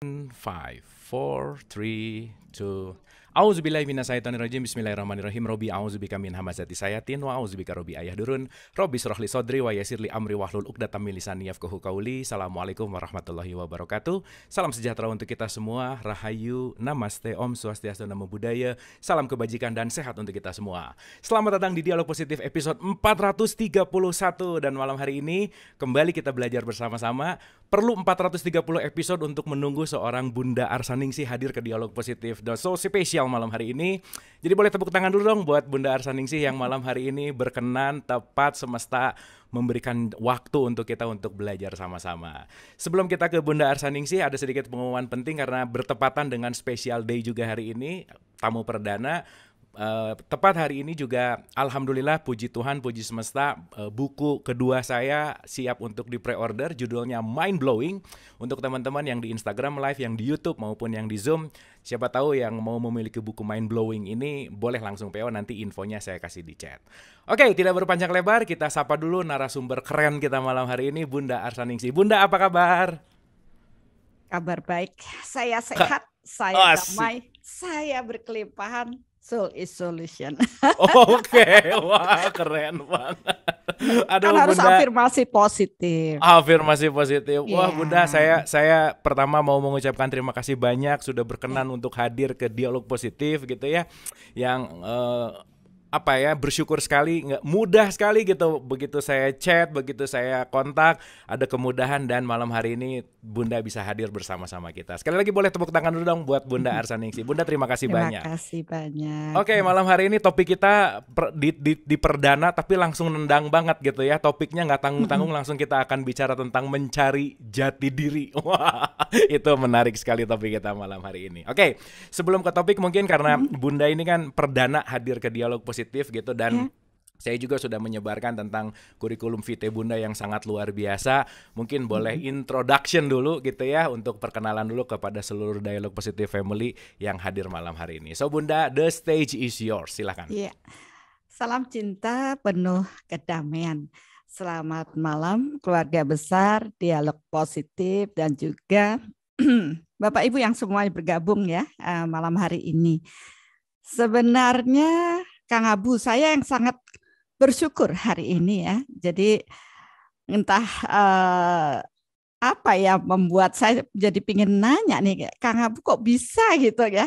5, 4, 3, 2. Auzubillahi minasyaitonirrajim. Bismillahirrahmanirrahim. Robi auzubika min hamazati sayatin wa auzubika robi ayah durun. Robi syrahli sodri wa yasirli amri wahlul uqdatam min lisani yafqahu qauli. Assalamualaikum warahmatullahi wabarakatuh. Salam sejahtera untuk kita semua. Rahayu, namaste, om swastiastu, namo buddhaya. Salam kebajikan dan sehat untuk kita semua. Selamat datang di Dialog Positif episode 431. Dan malam hari ini kembali kita belajar bersama-sama. Perlu 430 episode untuk menunggu seorang Bunda Arsaningsih hadir ke Dialog Positif. So spesial malam hari ini. Jadi boleh tepuk tangan dulu dong buat Bunda Arsaningsih yang malam hari ini berkenan, tepat, semesta memberikan waktu untuk kita untuk belajar sama-sama. Sebelum kita ke Bunda Arsaningsih, ada sedikit pengumuman penting karena bertepatan dengan special day juga hari ini, tamu perdana. Tepat hari ini juga alhamdulillah, puji Tuhan, puji semesta, buku kedua saya siap untuk di pre-order, judulnya Mind Blowing. Untuk teman-teman yang di Instagram Live, yang di YouTube maupun yang di Zoom, siapa tahu yang mau memiliki buku Mind Blowing ini boleh langsung PO, nanti infonya saya kasih di chat. Oke, tidak berpanjang lebar, kita sapa dulu narasumber keren kita malam hari ini, Bunda Arsaningsih. Bunda, apa kabar? Kabar baik, saya sehat, saya damai, saya berkelimpahan. Soul is solution. Oke, wah keren banget. Aduh, kan harus Bunda, afirmasi positif. afirmasi positif. Wah, Yeah. Bunda, saya pertama mau mengucapkan terima kasih banyak sudah berkenan untuk hadir ke Dialog Positif gitu ya. Yang bersyukur sekali, nggak mudah sekali gitu. Begitu saya chat, begitu saya kontak, ada kemudahan dan malam hari ini Bunda bisa hadir bersama-sama kita. Sekali lagi boleh tepuk tangan dulu dong buat Bunda Arsaningsih. Bunda, terima kasih banyak. Terima kasih banyak. Oke, malam hari ini topik kita di perdana tapi langsung nendang banget gitu ya. Topiknya nggak tanggung-tanggung, langsung kita akan bicara tentang mencari jati diri. Wah, itu menarik sekali topik kita malam hari ini. Oke, sebelum ke topik, mungkin karena Bunda ini kan perdana hadir ke Dialog Positif gitu, dan saya juga sudah menyebarkan tentang kurikulum vitae Bunda yang sangat luar biasa. Mungkin boleh introduction dulu gitu ya, untuk perkenalan dulu kepada seluruh Dialog Positif Family yang hadir malam hari ini. So Bunda, the stage is yours, silakan. Iya. Salam cinta penuh kedamaian. Selamat malam keluarga besar Dialog Positif dan juga Bapak Ibu yang semuanya bergabung ya malam hari ini. Sebenarnya Kang Abu, saya yang sangat bersyukur hari ini ya. Jadi entah apa ya membuat saya jadi pingin nanya nih, Kang Abu kok bisa gitu ya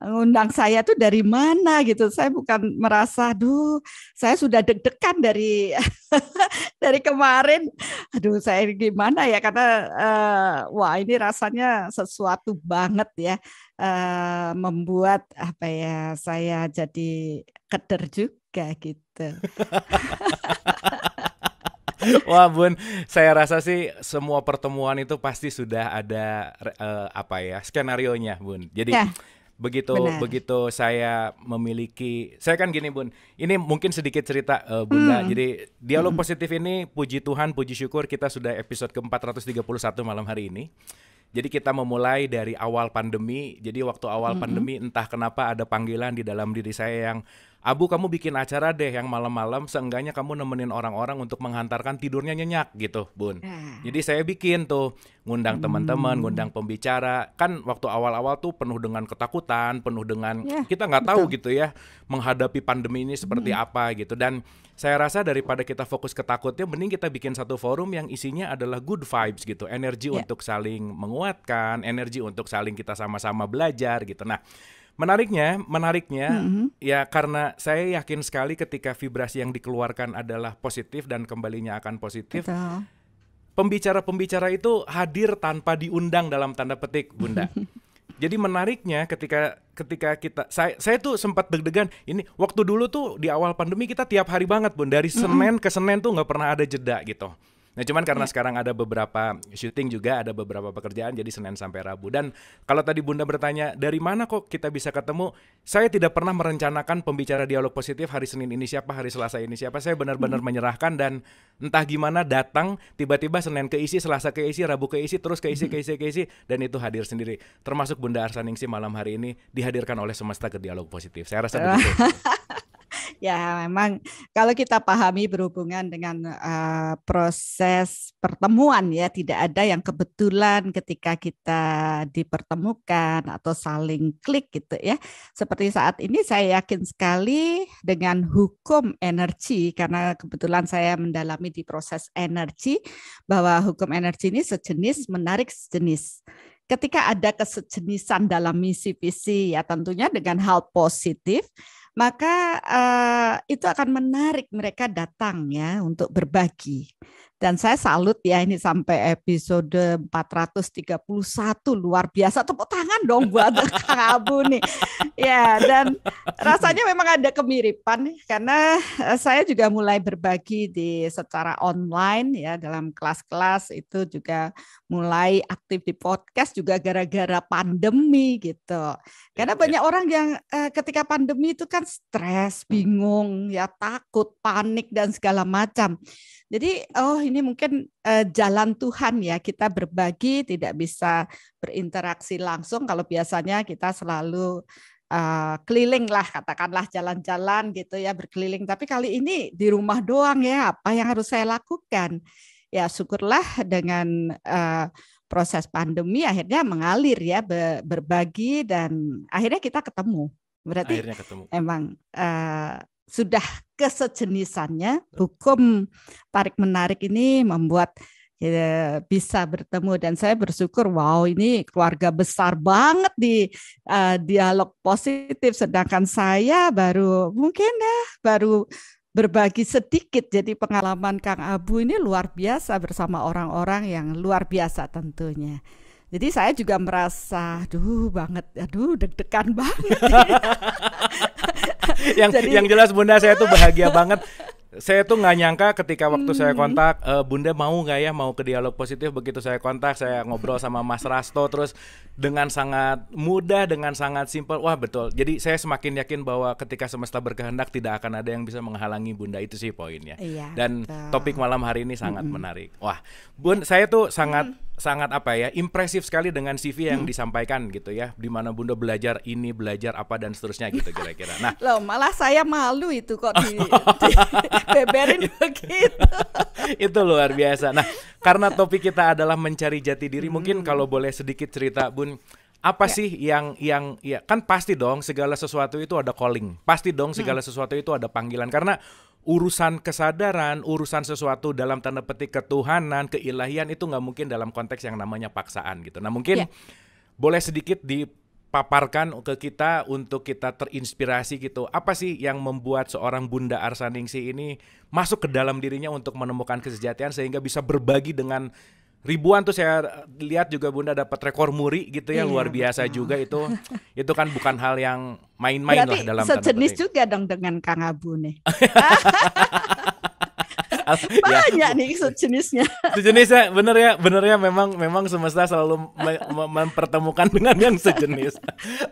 ngundang saya tuh dari mana gitu. Saya bukan merasa, aduh saya sudah deg-degan dari dari kemarin. Aduh saya gimana ya, karena wah ini rasanya sesuatu banget ya, membuat apa ya, saya jadi keder juga gitu. Wah Bun, saya rasa sih semua pertemuan itu pasti sudah ada skenarionya Bun. Jadi Ya, begitu benar. saya memiliki, saya kan gini Bun, ini mungkin sedikit cerita Bunda. Jadi Dialog Positif ini, puji Tuhan, puji syukur, kita sudah episode ke-431 malam hari ini. Jadi kita memulai dari awal pandemi. Jadi waktu awal pandemi entah kenapa ada panggilan di dalam diri saya yang, Abu, kamu bikin acara deh yang malam-malam, seenggaknya kamu nemenin orang-orang untuk menghantarkan tidurnya nyenyak gitu Bun. Jadi saya bikin tuh, ngundang teman-teman, ngundang pembicara. Kan waktu awal-awal tuh penuh dengan ketakutan, penuh dengan Ya, kita nggak tahu betul. gitu ya menghadapi pandemi ini seperti apa gitu. Dan saya rasa daripada kita fokus ke takutnya, mending kita bikin satu forum yang isinya adalah good vibes gitu, energi Ya. untuk saling menguatkan, energi untuk saling kita sama-sama belajar gitu. Nah, menariknya ya, karena saya yakin sekali ketika vibrasi yang dikeluarkan adalah positif dan kembalinya akan positif, Betul. pembicara-pembicara itu hadir tanpa diundang dalam tanda petik, Bunda. Jadi menariknya ketika kita, saya tuh sempat deg-degan. Ini waktu dulu tuh di awal pandemi kita tiap hari banget Bun, dari Senin ke Senin tuh nggak pernah ada jeda gitu. Nah cuman karena sekarang ada beberapa syuting juga, ada beberapa pekerjaan, jadi Senin sampai Rabu. Dan kalau tadi Bunda bertanya dari mana kok kita bisa ketemu, saya tidak pernah merencanakan pembicara Dialog Positif hari Senin ini siapa, hari Selasa ini siapa. Saya benar-benar menyerahkan, dan entah gimana datang tiba-tiba Senin keisi, Selasa keisi, Rabu keisi, terus keisi, dan itu hadir sendiri. Termasuk Bunda Arsaningsih malam hari ini dihadirkan oleh semesta ke Dialog Positif. Saya rasa begitu. Ya, memang kalau kita pahami berhubungan dengan proses pertemuan ya, tidak ada yang kebetulan ketika kita dipertemukan atau saling klik gitu ya. Seperti saat ini saya yakin sekali dengan hukum energi karena kebetulan saya mendalami di proses energi bahwa hukum energi ini sejenis menarik sejenis. Ketika ada kesejenisan dalam misi visi ya tentunya dengan hal positif maka itu akan menarik mereka datang ya untuk berbagi. Dan saya salut ya ini sampai episode 431 luar biasa. Tepuk tangan dong buat Kang Abu nih. Ya, dan rasanya memang ada kemiripan karena saya juga mulai berbagi di secara online ya dalam kelas-kelas itu juga mulai aktif di podcast juga gara-gara pandemi gitu. Karena banyak orang yang ketika pandemi itu kan stres, bingung, ya takut, panik dan segala macam. Jadi ini mungkin jalan Tuhan ya kita berbagi tidak bisa berinteraksi langsung kalau biasanya kita selalu keliling lah katakanlah jalan-jalan gitu ya berkeliling. Tapi kali ini di rumah doang ya apa yang harus saya lakukan? Ya syukurlah dengan proses pandemi akhirnya mengalir ya berbagi dan akhirnya kita ketemu. Berarti emang sudah kesejenisannya hukum tarik menarik ini membuat bisa bertemu dan saya bersyukur wow ini keluarga besar banget di dialog positif sedangkan saya baru berbagi sedikit jadi pengalaman Kang Abu ini luar biasa bersama orang-orang yang luar biasa tentunya. Jadi saya juga merasa, aduh deg-degan banget. yang jelas Bunda saya tuh bahagia banget. Saya tuh nggak nyangka ketika waktu saya kontak Bunda mau nggak ya mau ke dialog positif. Begitu saya kontak saya ngobrol sama Mas Rasto terus dengan sangat mudah dengan sangat simpel. Wah betul. Jadi saya semakin yakin bahwa ketika semesta berkehendak tidak akan ada yang bisa menghalangi Bunda itu sih poinnya. Iya, dan topik malam hari ini sangat menarik. Wah Bun saya tuh sangat impresif sekali dengan CV yang disampaikan gitu ya, di mana Bunda belajar ini, belajar apa dan seterusnya gitu kira-kira. Nah, loh malah saya malu itu kok beberin begitu. Itu luar biasa. Nah, karena topik kita adalah mencari jati diri, mungkin kalau boleh sedikit cerita Bun, apa sih yang ya kan pasti dong segala sesuatu itu ada calling. Pasti dong segala sesuatu itu ada panggilan karena urusan kesadaran, urusan sesuatu dalam tanda petik ketuhanan, keilahian itu nggak mungkin dalam konteks yang namanya paksaan gitu. Nah mungkin boleh sedikit dipaparkan ke kita untuk kita terinspirasi gitu. Apa sih yang membuat seorang Bunda Arsaningsih ini masuk ke dalam dirinya untuk menemukan kesejatian sehingga bisa berbagi dengan ribuan tuh saya lihat juga Bunda dapat rekor muri gitu ya, luar biasa juga itu kan bukan hal yang main-main lah dalam tanda petik. Sejenis juga dong dengan Kang Abu nih. Banyak nih sejenisnya. Sejenisnya bener ya memang semesta selalu mempertemukan dengan yang sejenis.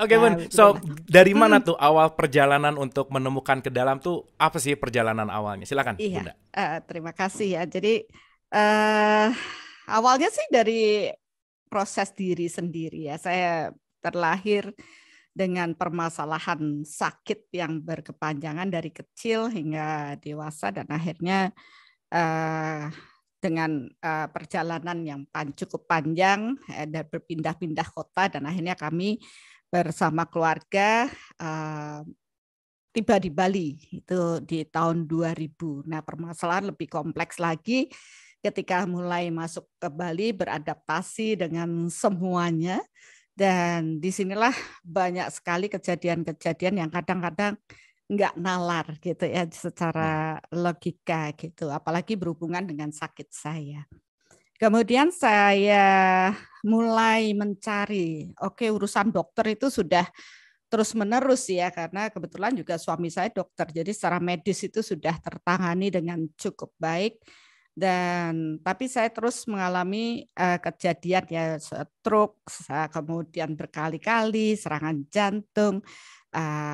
Oke Bun, so dari mana tuh awal perjalanan untuk menemukan ke dalam tuh apa sih perjalanan awalnya? Silakan Bunda. Terima kasih ya. Jadi awalnya sih dari proses diri sendiri ya. Saya terlahir dengan permasalahan sakit yang berkepanjangan dari kecil hingga dewasa dan akhirnya dengan perjalanan yang cukup panjang dan berpindah-pindah kota dan akhirnya kami bersama keluarga tiba di Bali itu di tahun 2000. Nah, permasalahan lebih kompleks lagi ketika mulai masuk ke Bali beradaptasi dengan semuanya dan disinilah banyak sekali kejadian-kejadian yang kadang-kadang nggak nalar gitu ya secara logika gitu apalagi berhubungan dengan sakit saya. Kemudian saya mulai mencari urusan dokter itu sudah terus menerus ya karena kebetulan juga suami saya dokter jadi secara medis itu sudah tertangani dengan cukup baik. Dan tapi saya terus mengalami kejadian ya stroke, kemudian berkali-kali serangan jantung,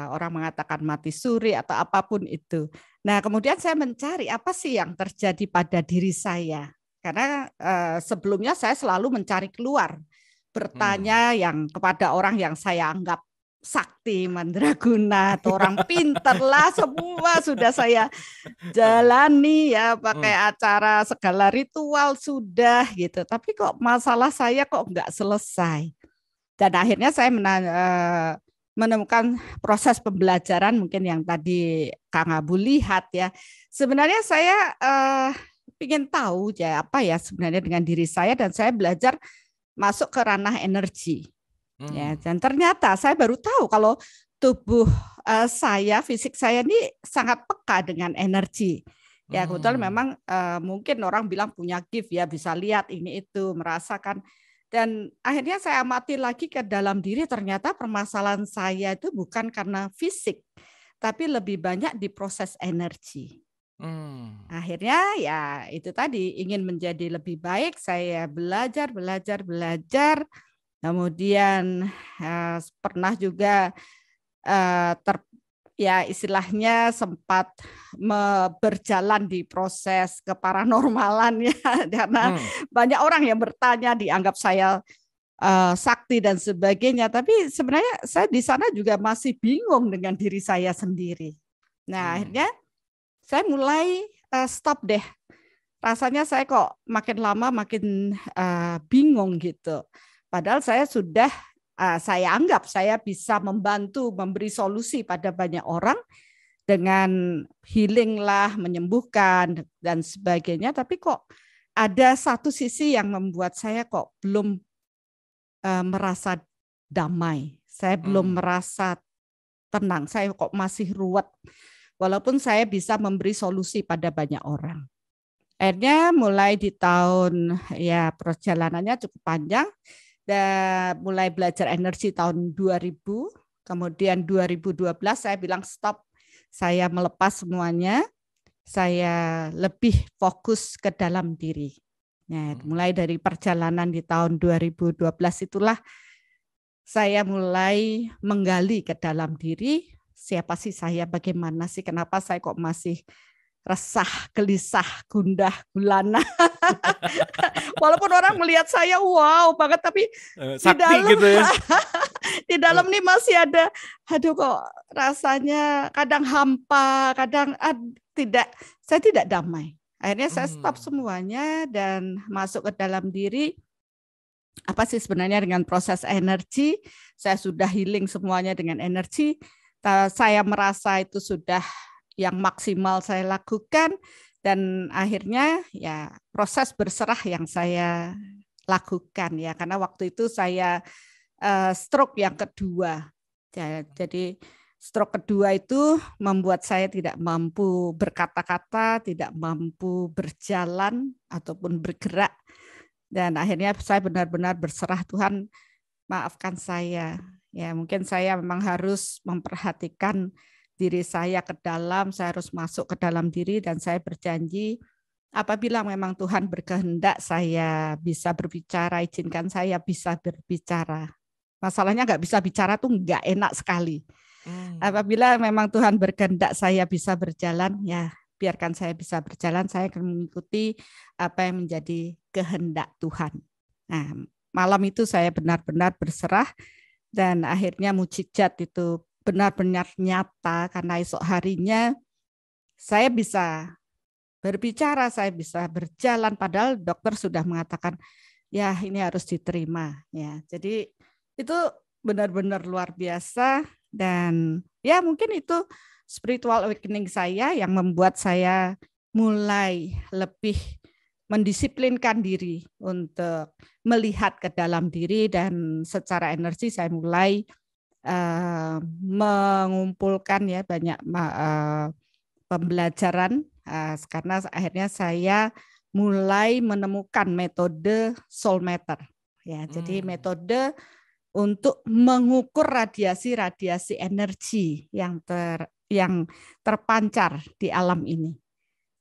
orang mengatakan mati suri atau apapun itu. Nah kemudian saya mencari apa sih yang terjadi pada diri saya karena sebelumnya saya selalu mencari keluar, bertanya yang kepada orang yang saya anggap sakti, mandraguna, atau orang pinter lah, semua sudah saya jalani ya, pakai acara segala ritual sudah gitu. Tapi kok masalah saya kok nggak selesai. Dan akhirnya saya menemukan proses pembelajaran mungkin yang tadi Kang Abu lihat ya. Sebenarnya saya ingin tahu ya apa ya sebenarnya dengan diri saya, dan saya belajar masuk ke ranah energi. Ya, dan ternyata saya baru tahu kalau tubuh saya, fisik saya ini sangat peka dengan energi. Ya, kebetulan memang mungkin orang bilang punya gift ya, bisa lihat ini itu, merasakan. Dan akhirnya saya amati lagi ke dalam diri, ternyata permasalahan saya itu bukan karena fisik, tapi lebih banyak di proses energi. Akhirnya ya itu tadi, ingin menjadi lebih baik, saya belajar. Kemudian pernah juga ya istilahnya sempat berjalan di proses keparanormalan ya, karena banyak orang yang bertanya, dianggap saya sakti dan sebagainya, tapi sebenarnya saya di sana juga masih bingung dengan diri saya sendiri. Nah akhirnya saya mulai stop deh. Rasanya saya kok makin lama makin bingung gitu. Padahal saya sudah, saya anggap saya bisa membantu, memberi solusi pada banyak orang dengan healing lah, menyembuhkan dan sebagainya. Tapi kok ada satu sisi yang membuat saya kok belum merasa damai. Saya belum merasa tenang. Saya kok masih ruwet. Walaupun saya bisa memberi solusi pada banyak orang. Akhirnya mulai di tahun, ya perjalanannya cukup panjang. Dan mulai belajar energi tahun 2000, kemudian 2012 saya bilang stop, saya melepas semuanya, saya lebih fokus ke dalam diri. Nah, mulai dari perjalanan di tahun 2012 itulah saya mulai menggali ke dalam diri, siapa sih saya, bagaimana sih, kenapa saya kok masih resah, gelisah, gundah, gulana. Walaupun orang melihat saya wow banget, tapi di dalam gitu ya. di dalam nih masih ada, aduh kok rasanya kadang hampa, kadang saya tidak damai. Akhirnya saya stop semuanya dan masuk ke dalam diri. Apa sih sebenarnya dengan proses energi? Saya sudah healing semuanya dengan energi. Saya merasa itu sudah yang maksimal saya lakukan, dan akhirnya ya proses berserah yang saya lakukan ya, karena waktu itu saya stroke yang kedua. Jadi stroke kedua itu membuat saya tidak mampu berkata-kata, tidak mampu berjalan ataupun bergerak, dan akhirnya saya benar-benar berserah, Tuhan maafkan saya. Ya mungkin saya memang harus memperhatikan diri saya ke dalam, saya harus masuk ke dalam diri, dan saya berjanji apabila memang Tuhan berkehendak saya bisa berbicara, izinkan saya bisa berbicara. Masalahnya nggak bisa bicara tuh nggak enak sekali. Apabila memang Tuhan berkehendak saya bisa berjalan, ya biarkan saya bisa berjalan, saya akan mengikuti apa yang menjadi kehendak Tuhan. Nah, malam itu saya benar-benar berserah, dan akhirnya mukjizat itu benar-benar nyata, karena esok harinya saya bisa berbicara, saya bisa berjalan, padahal dokter sudah mengatakan ya ini harus diterima ya. Jadi itu benar-benar luar biasa, dan ya mungkin itu spiritual awakening saya yang membuat saya mulai lebih mendisiplinkan diri untuk melihat ke dalam diri, dan secara energi saya mulai mengumpulkan ya banyak pembelajaran, karena akhirnya saya mulai menemukan metode soul meter ya. Jadi metode untuk mengukur radiasi energi yang terpancar di alam ini.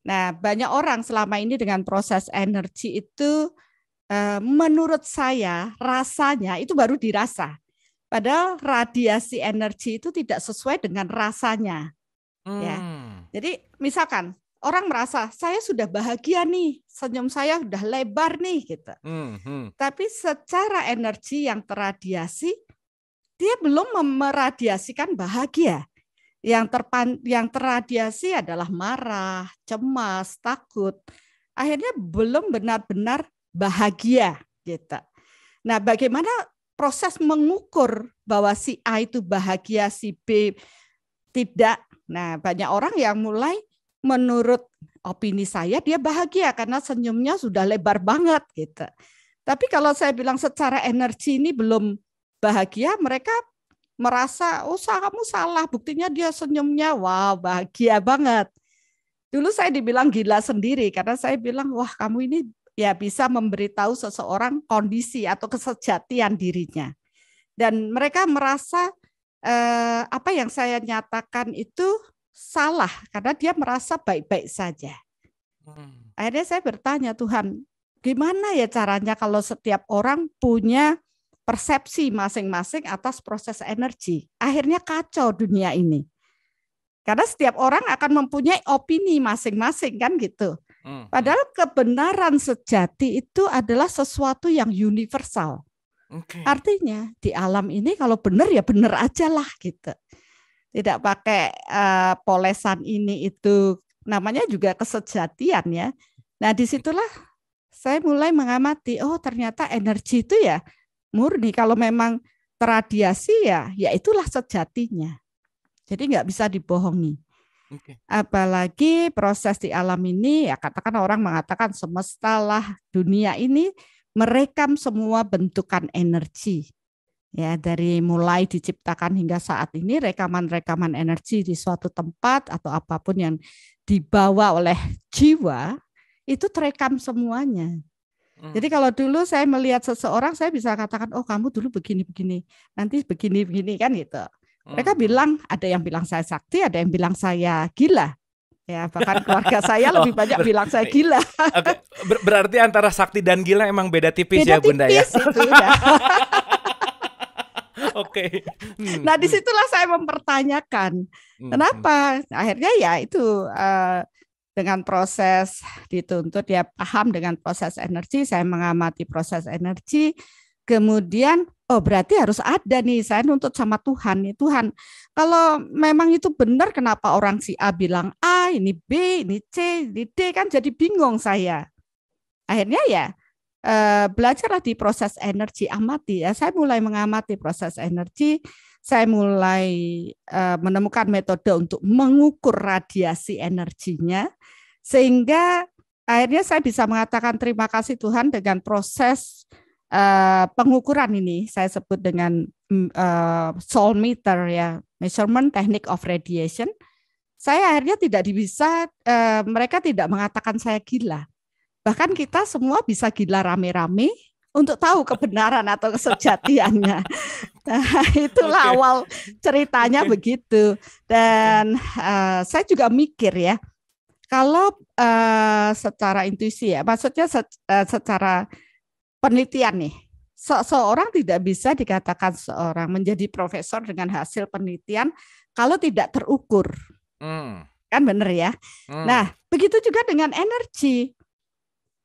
Nah, banyak orang selama ini dengan proses energi itu menurut saya rasanya itu baru dirasa. Padahal radiasi energi itu tidak sesuai dengan rasanya. Ya. Jadi misalkan orang merasa saya sudah bahagia nih, senyum saya sudah lebar nih gitu. Tapi secara energi yang terradiasi dia belum meradiasikan bahagia. Yang terradiasi adalah marah, cemas, takut. Akhirnya belum benar-benar bahagia gitu. Nah, bagaimana proses mengukur bahwa si A itu bahagia, si B tidak? Nah, banyak orang yang mulai menurut opini saya dia bahagia karena senyumnya sudah lebar banget gitu. Tapi kalau saya bilang secara energi ini belum bahagia, mereka merasa oh kamu salah, buktinya dia senyumnya wow bahagia banget. Dulu saya dibilang gila sendiri karena saya bilang wah kamu ini ya bisa memberitahu seseorang kondisi atau kesejatian dirinya. Dan mereka merasa apa yang saya nyatakan itu salah karena dia merasa baik-baik saja. Akhirnya saya bertanya, Tuhan, gimana ya caranya kalau setiap orang punya persepsi masing-masing atas proses energi? Akhirnya kacau dunia ini. Karena setiap orang akan mempunyai opini masing-masing kan gitu. Padahal kebenaran sejati itu adalah sesuatu yang universal. Artinya di alam ini kalau benar ya benar aja lah gitu. Tidak pakai polesan ini itu, namanya juga kesejatian ya. Nah disitulah saya mulai mengamati, oh ternyata energi itu ya murni. Kalau memang terradiasi ya itulah sejatinya. Jadi nggak bisa dibohongi. Apalagi proses di alam ini ya katakan orang mengatakan semesta lah, dunia ini merekam semua bentukan energi. Ya, dari mulai diciptakan hingga saat ini rekaman-rekaman energi di suatu tempat atau apapun yang dibawa oleh jiwa itu terekam semuanya. Jadi kalau dulu saya melihat seseorang saya bisa katakan oh kamu dulu begini-begini, nanti begini-begini kan gitu. Mereka bilang ada yang bilang saya sakti, ada yang bilang saya gila. Ya, bahkan keluarga saya lebih banyak bilang saya gila. Oke. Berarti antara sakti dan gila emang beda tipis ya Bunda ya. Beda tipis itu ya. Oke. Nah disitulah saya mempertanyakan kenapa. Akhirnya ya itu dengan proses dituntut ya paham dengan proses energi. Saya mengamati proses energi. Kemudian oh berarti harus ada nih saya nuntut sama Tuhan nih. Tuhan kalau memang itu benar kenapa orang si A bilang A, ini B, ini C, ini D, kan jadi bingung saya. Akhirnya ya belajarlah di proses energi, amati ya. Saya mulai mengamati proses energi, saya mulai menemukan metode untuk mengukur radiasi energinya, sehingga akhirnya saya bisa mengatakan terima kasih Tuhan dengan proses pengukuran ini. Saya sebut dengan soul meter ya, measurement technique of radiation. Saya akhirnya tidak bisa, mereka tidak mengatakan saya gila. Bahkan kita semua bisa gila rame-rame untuk tahu kebenaran atau kesejatiannya. Nah, itulah awal ceritanya begitu. Dan saya juga mikir ya, kalau secara intuisi ya, maksudnya secara penelitian nih, seorang tidak bisa dikatakan seorang menjadi profesor dengan hasil penelitian kalau tidak terukur. Kan benar ya? Nah, begitu juga dengan energi.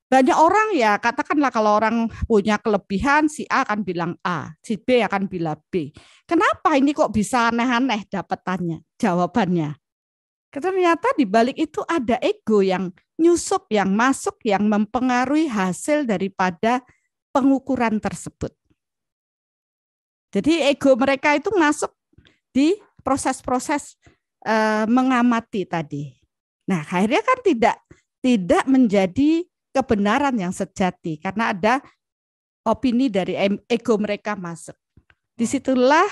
Banyak orang ya, katakanlah kalau orang punya kelebihan, si A akan bilang A, si B akan bilang B. Kenapa ini kok bisa aneh-aneh dapatannya, jawabannya? Ternyata di balik itu ada ego yang nyusup, yang masuk, yang mempengaruhi hasil daripada pengukuran tersebut. Jadi ego mereka itu masuk di proses-proses mengamati tadi. Nah, akhirnya kan tidak menjadi kebenaran yang sejati karena ada opini dari ego mereka masuk. Disitulah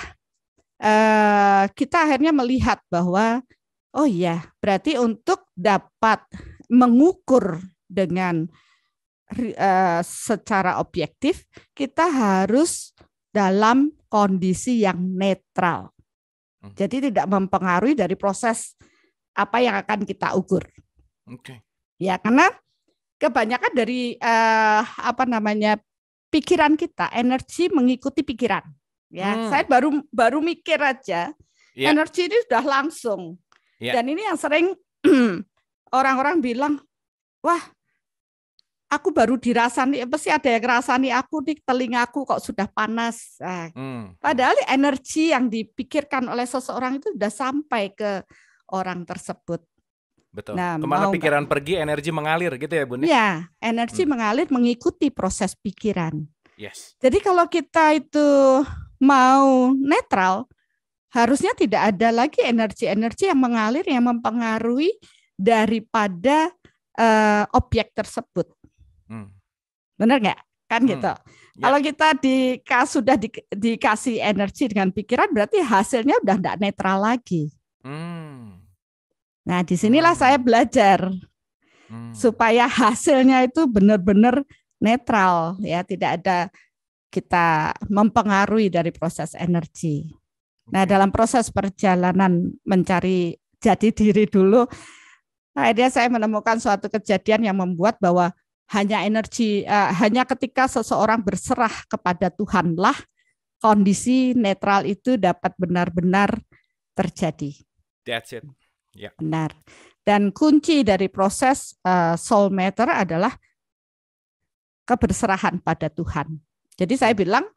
kita akhirnya melihat bahwa oh iya, berarti untuk dapat mengukur dengan secara objektif, kita harus dalam kondisi yang netral. Jadi tidak mempengaruhi dari proses apa yang akan kita ukur. Ya, karena kebanyakan dari pikiran kita, energi mengikuti pikiran. Ya, saya baru mikir aja, energi ini sudah langsung. Dan ini yang sering orang-orang bilang, wah, aku baru dirasani, pasti ada yang ngerasani aku nih, telingaku kok sudah panas. Nah, padahal energi yang dipikirkan oleh seseorang itu sudah sampai ke orang tersebut. Betul. Nah, Kemana pikiran pergi, energi mengalir gitu ya Bun? Ya, energi mengalir mengikuti proses pikiran. Yes. Jadi kalau kita itu mau netral, harusnya tidak ada lagi energi-energi yang mengalir yang mempengaruhi daripada objek tersebut. Benar nggak? Kan gitu. Ya. Kalau kita sudah dikasih energi dengan pikiran, berarti hasilnya udah tidak netral lagi. Nah, disinilah saya belajar supaya hasilnya itu benar-benar netral, ya, tidak ada kita mempengaruhi dari proses energi. Nah, dalam proses perjalanan mencari jati diri dulu, akhirnya saya menemukan suatu kejadian yang membuat bahwa hanya ketika seseorang berserah kepada Tuhanlah kondisi netral itu dapat benar-benar terjadi. That's it. Yeah. Benar. Dan kunci dari proses soul matter adalah keberserahan pada Tuhan. Jadi saya bilang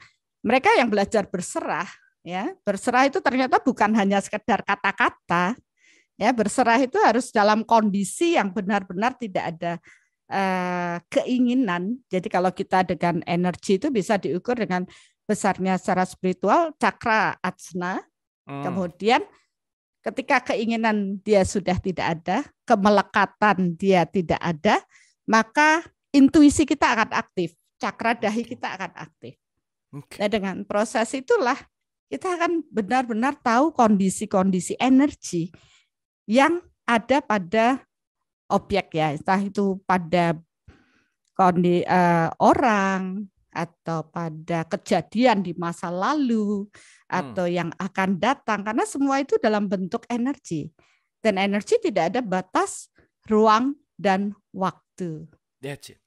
mereka yang belajar berserah, ya, berserah itu ternyata bukan hanya sekedar kata-kata, ya, berserah itu harus dalam kondisi yang benar-benar tidak ada keinginan. Jadi kalau kita dengan energi itu bisa diukur dengan besarnya secara spiritual cakra ajna. Kemudian ketika keinginan dia sudah tidak ada, kemelekatan dia tidak ada, maka intuisi kita akan aktif, cakra dahi kita akan aktif. Nah, dengan proses itulah kita akan benar-benar tahu kondisi-kondisi energi yang ada pada objek, ya, entah itu pada orang atau pada kejadian di masa lalu atau yang akan datang, karena semua itu dalam bentuk energi, dan energi tidak ada batas ruang dan waktu. That's it.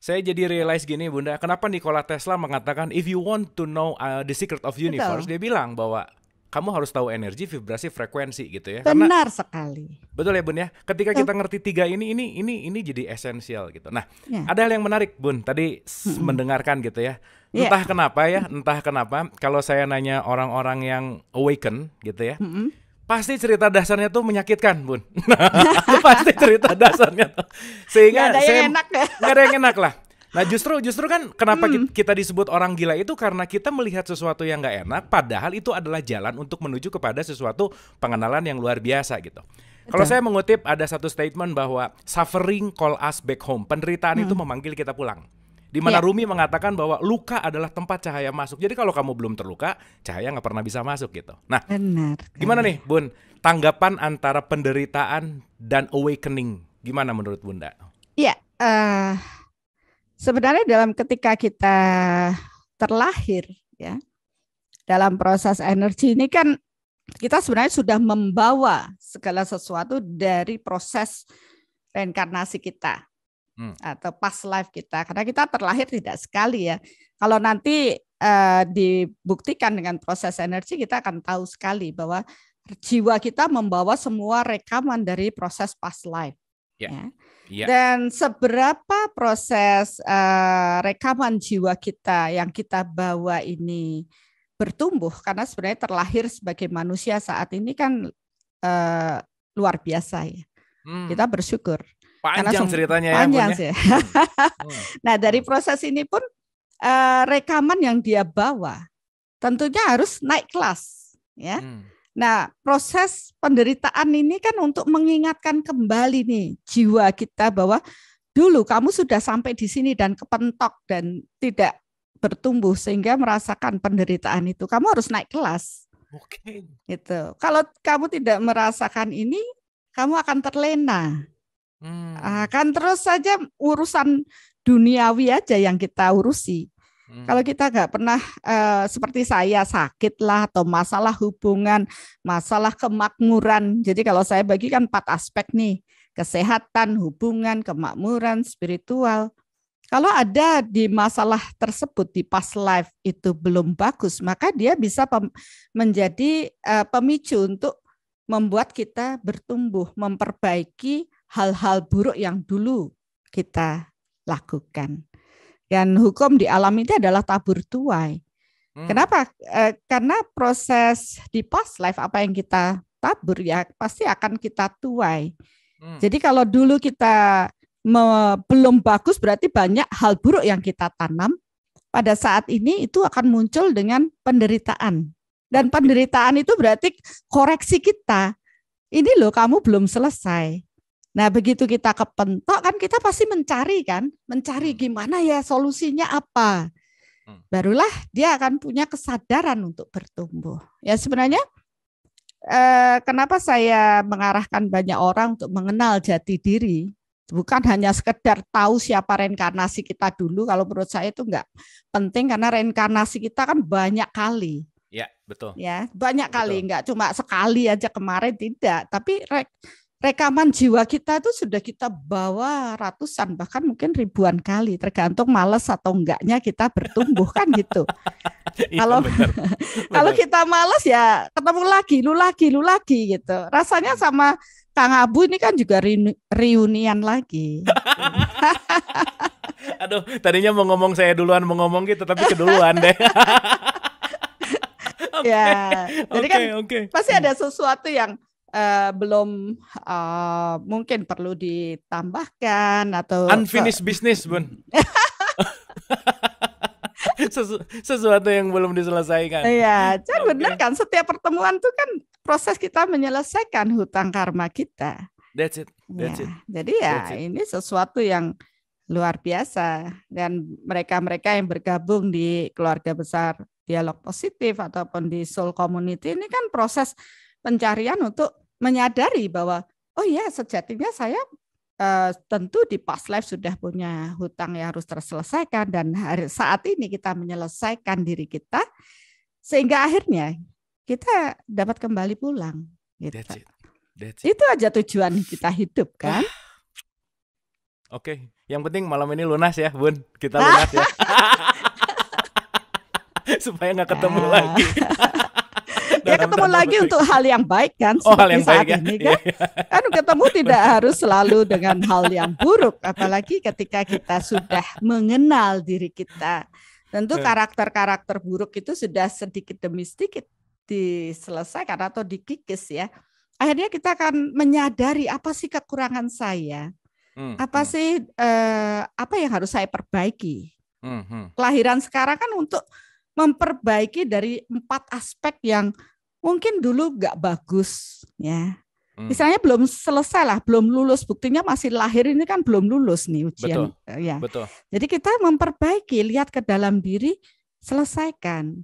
Saya jadi realize gini Bunda, kenapa Nikola Tesla mengatakan if you want to know the secret of universe, dia bilang bahwa kamu harus tahu energi, vibrasi, frekuensi gitu ya. Benar sekali. Betul ya Bun ya. Ketika kita ngerti tiga ini jadi esensial gitu. Nah, ada hal yang menarik Bun tadi mendengarkan gitu ya. Entah kenapa kalau saya nanya orang-orang yang awaken gitu ya. Pasti cerita dasarnya tuh menyakitkan, Bun. Pasti cerita dasarnya tuh. Sehingga gak ada yang enak ya. Gak ada yang enak lah. Nah justru kan kenapa kita disebut orang gila itu karena kita melihat sesuatu yang gak enak, padahal itu adalah jalan untuk menuju kepada sesuatu pengenalan yang luar biasa gitu. Kalau saya mengutip ada satu statement bahwa suffering call us back home, penderitaan itu memanggil kita pulang. Di mana Rumi mengatakan bahwa luka adalah tempat cahaya masuk. Jadi kalau kamu belum terluka, cahaya gak pernah bisa masuk gitu. Nah, gimana nih Bun, tanggapan antara penderitaan dan awakening, gimana menurut Bunda? Iya, sebenarnya ketika kita terlahir, ya, dalam proses energi ini kan kita sebenarnya sudah membawa segala sesuatu dari proses reinkarnasi kita atau past life kita, karena kita terlahir tidak sekali ya. Kalau nanti dibuktikan dengan proses energi, kita akan tahu sekali bahwa jiwa kita membawa semua rekaman dari proses past life. Ya. Dan seberapa proses rekaman jiwa kita yang kita bawa ini bertumbuh, karena sebenarnya terlahir sebagai manusia saat ini kan luar biasa ya. Kita bersyukur. Panjang ceritanya panjang ya. Nah dari proses ini pun rekaman yang dia bawa tentunya harus naik kelas, ya. Nah, proses penderitaan ini kan untuk mengingatkan kembali nih jiwa kita bahwa dulu kamu sudah sampai di sini dan kepentok dan tidak bertumbuh sehingga merasakan penderitaan itu. Kamu harus naik kelas. Oke. Gitu. Kalau kamu tidak merasakan ini, kamu akan terlena. Akan terus saja urusan duniawi aja yang kita urusi. Kalau kita nggak pernah seperti saya sakit lah atau masalah hubungan, masalah kemakmuran. Jadi kalau saya bagikan 4 aspek nih, kesehatan, hubungan, kemakmuran, spiritual. Kalau ada di masalah tersebut di past life itu belum bagus, maka dia bisa menjadi pemicu untuk membuat kita bertumbuh, memperbaiki hal-hal buruk yang dulu kita lakukan. Dan hukum di alam ini adalah tabur tuai. Kenapa? Karena proses di past life apa yang kita tabur ya pasti akan kita tuai. Jadi kalau dulu kita belum bagus berarti banyak hal buruk yang kita tanam. Pada saat ini itu akan muncul dengan penderitaan. Dan penderitaan itu berarti koreksi kita. Ini loh kamu belum selesai. Nah begitu kita kepentok kan kita pasti mencari gimana ya solusinya apa. Barulah dia akan punya kesadaran untuk bertumbuh. Ya sebenarnya kenapa saya mengarahkan banyak orang untuk mengenal jati diri. Bukan hanya sekedar tahu siapa reinkarnasi kita dulu. Kalau menurut saya itu enggak penting karena reinkarnasi kita kan banyak kali. Ya betul. Ya banyak kali, enggak cuma sekali aja kemarin tidak. Tapi rekaman jiwa kita itu sudah kita bawa ratusan bahkan mungkin ribuan kali tergantung malas atau enggaknya kita bertumbuh kan gitu. Kalau kita malas ya ketemu lu lagi gitu. Rasanya sama Kang Abu ini kan juga reunian lagi. Aduh, tadinya mau ngomong saya duluan mau ngomong gitu tapi keduluan deh. Ya, jadi kan pasti ada sesuatu yang belum mungkin perlu ditambahkan atau unfinished business, Bun. Sesuatu yang belum diselesaikan. Iya, kan benar kan setiap pertemuan itu kan proses kita menyelesaikan hutang karma kita. That's it. Jadi ya ini sesuatu yang luar biasa dan mereka-mereka yang bergabung di keluarga besar dialog positif ataupun di soul community ini kan proses pencarian untuk menyadari bahwa oh ya sejatinya saya tentu di past life sudah punya hutang yang harus terselesaikan dan saat ini kita menyelesaikan diri kita sehingga akhirnya kita dapat kembali pulang. Gitu. That's it. Itu aja tujuan kita hidup kan. Oke, yang penting malam ini lunas ya, Bun. Kita lunas ya. Supaya nggak ketemu lagi. Ya ketemu lagi untuk hal yang baik kan hal yang saat baik, ini kan. Kan ketemu tidak harus selalu dengan hal yang buruk, apalagi ketika kita sudah mengenal diri kita. Tentu karakter-karakter buruk itu sudah sedikit demi sedikit diselesaikan atau dikikis ya. Akhirnya kita akan menyadari apa sih kekurangan saya. Apa sih apa yang harus saya perbaiki. Kelahiran sekarang kan untuk memperbaiki dari 4 aspek yang mungkin dulu nggak bagus ya. Misalnya belum selesai lah, belum lulus, buktinya masih lahir ini kan belum lulus nih ujian. Betul, ya. betul. Jadi kita memperbaiki, lihat ke dalam diri, selesaikan.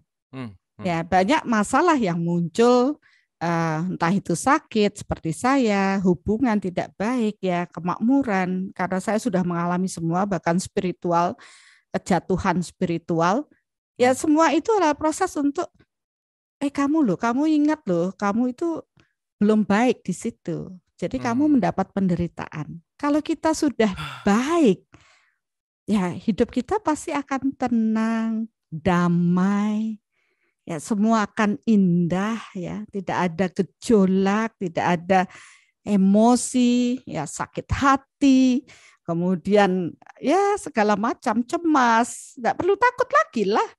Ya banyak masalah yang muncul, entah itu sakit seperti saya, hubungan tidak baik ya, kemakmuran karena saya sudah mengalami semua bahkan spiritual, kejatuhan spiritual. Ya semua itu adalah proses untuk kamu ingat loh, kamu itu belum baik di situ. Jadi kamu mendapat penderitaan. Kalau kita sudah baik, ya hidup kita pasti akan tenang, damai. Ya semua akan indah ya, tidak ada gejolak, tidak ada emosi, ya sakit hati, kemudian ya segala macam cemas, tidak perlu takut lagi lah.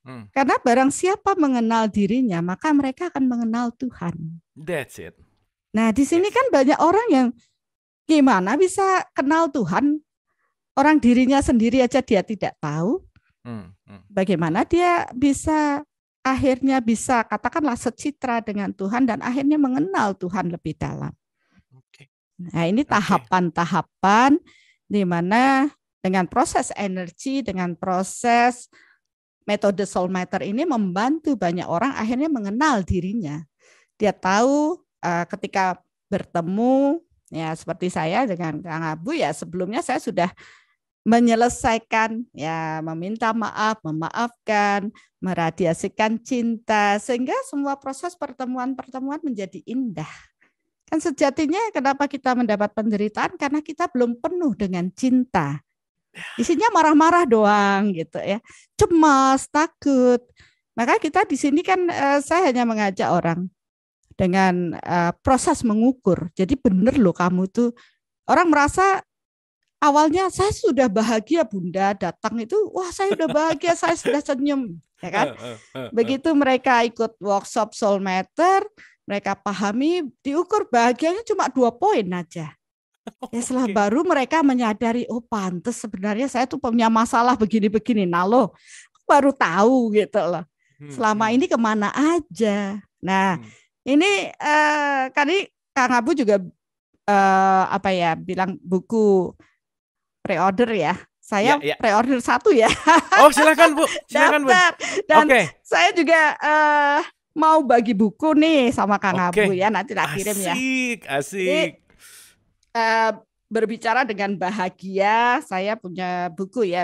Karena barang siapa mengenal dirinya, maka mereka akan mengenal Tuhan. That's it. Nah, di sini kan banyak orang yang gimana bisa kenal Tuhan? Orang dirinya sendiri aja dia tidak tahu. Bagaimana dia akhirnya bisa katakanlah secitra dengan Tuhan dan akhirnya mengenal Tuhan lebih dalam. Nah, ini tahapan-tahapan di mana dengan proses energi, dengan proses metode soul matter ini membantu banyak orang akhirnya mengenal dirinya. Dia tahu ketika bertemu ya seperti saya dengan Kang Abu ya sebelumnya saya sudah menyelesaikan ya meminta maaf, memaafkan, meradiasikan cinta sehingga semua proses pertemuan-pertemuan menjadi indah. Kan sejatinya kenapa kita mendapat penderitaan karena kita belum penuh dengan cinta. Isinya marah-marah doang gitu ya, cemas, takut. Maka kita di sini kan saya hanya mengajak orang dengan proses mengukur. Jadi benar loh kamu tuh orang merasa awalnya saya sudah bahagia Bunda datang itu, wah saya udah bahagia, saya sudah senyum, ya kan? Begitu mereka ikut workshop Soul Matter, mereka pahami, diukur bahagianya cuma 2 poin aja. Ya setelah baru mereka menyadari, oh pantes sebenarnya saya tuh punya masalah begini-begini. Nah loh, baru tahu gitu loh. Selama ini kemana aja. Nah ini kan ini Kang Abu juga bilang buku pre-order ya. Saya pre-order 1 ya. Oh silakan Bu, silakan Bu. Dan saya juga mau bagi buku nih sama Kang Abu ya, nanti tak kirim ya. Asik. Berbicara dengan bahagia, saya punya buku ya,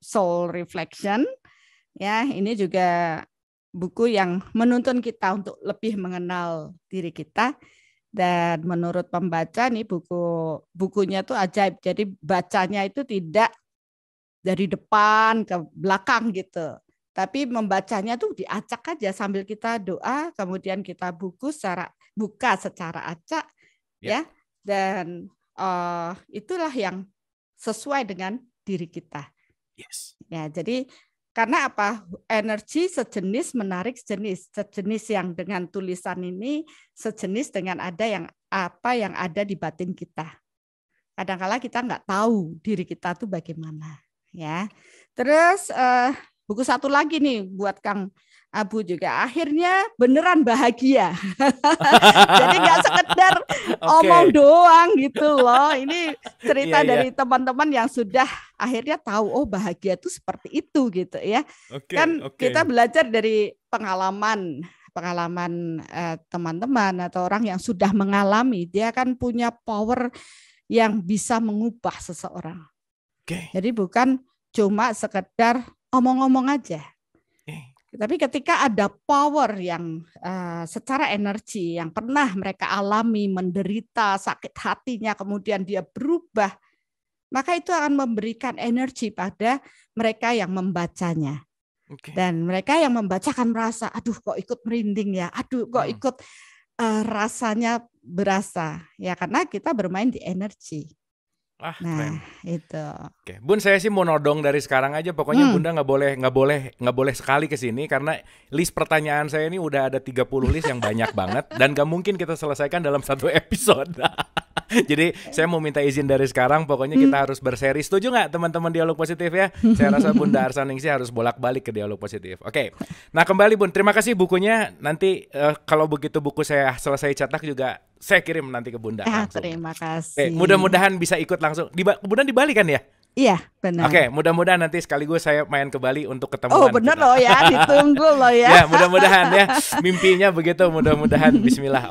Soul Reflection. Ya, ini juga buku yang menuntun kita untuk lebih mengenal diri kita. Dan menurut pembaca nih bukunya tuh ajaib. Jadi bacanya itu tidak dari depan ke belakang gitu. Tapi membacanya tuh diacak aja sambil kita doa, kemudian kita buka secara acak ya. Dan itulah yang sesuai dengan diri kita. Yes. Ya, jadi karena apa? Energi sejenis menarik sejenis yang dengan tulisan ini sejenis dengan apa yang ada di batin kita. Kadang-kala kita nggak tahu diri kita tuh bagaimana, ya. Terus buku 1 lagi nih buat Kang Abu juga, akhirnya beneran bahagia. Jadi nggak sekedar omong doang gitu loh. Ini cerita dari teman-teman yang sudah akhirnya tahu, oh bahagia itu seperti itu gitu ya. Kita belajar dari pengalaman teman-teman atau orang yang sudah mengalami, dia kan punya power yang bisa mengubah seseorang. Jadi bukan cuma sekedar omong-omong aja. Tapi ketika ada power yang secara energi yang pernah mereka alami, menderita, sakit hatinya, kemudian dia berubah, maka itu akan memberikan energi pada mereka yang membacanya. Dan mereka yang membaca akan merasa, aduh kok ikut merinding ya, aduh kok ikut rasanya berasa. Ya karena kita bermain di energi. Nah, keren. Itu. Bun, saya sih mau nodong dari sekarang aja. Pokoknya Bunda nggak boleh sekali ke sini karena list pertanyaan saya ini udah ada 30 list yang banyak banget dan gak mungkin kita selesaikan dalam 1 episode. Jadi saya mau minta izin dari sekarang. Pokoknya kita harus berseri. Setuju nggak teman-teman Dialog Positif ya? Saya rasa Bunda Arsaningsih harus bolak-balik ke Dialog Positif. Nah kembali Bun, terima kasih bukunya. Nanti kalau begitu buku saya selesai cetak juga saya kirim nanti ke Bunda langsung. Terima kasih. Mudah-mudahan bisa ikut langsung. Bunda di Bali kan ya? Iya, benar. Mudah-mudahan nanti sekaligus saya main ke Bali untuk ketemuan. Oh, benar loh ya, ditunggu loh ya. Ya, mudah-mudahan ya. Mimpinya begitu, mudah-mudahan. Bismillah.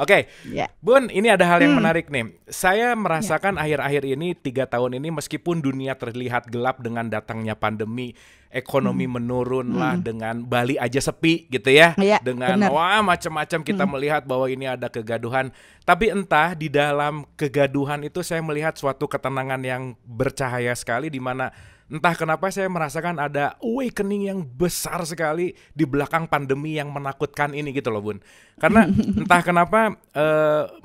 Bun, ini ada hal yang menarik nih. Saya merasakan akhir-akhir ini 3 tahun ini meskipun dunia terlihat gelap dengan datangnya pandemi, ekonomi menurun lah, dengan Bali aja sepi gitu ya. Dengan macam-macam kita melihat bahwa ini ada kegaduhan. Tapi entah di dalam kegaduhan itu saya melihat suatu ketenangan yang bercahaya sekali, di mana entah kenapa saya merasakan ada awakening yang besar sekali di belakang pandemi yang menakutkan ini gitu loh Bun. Karena entah kenapa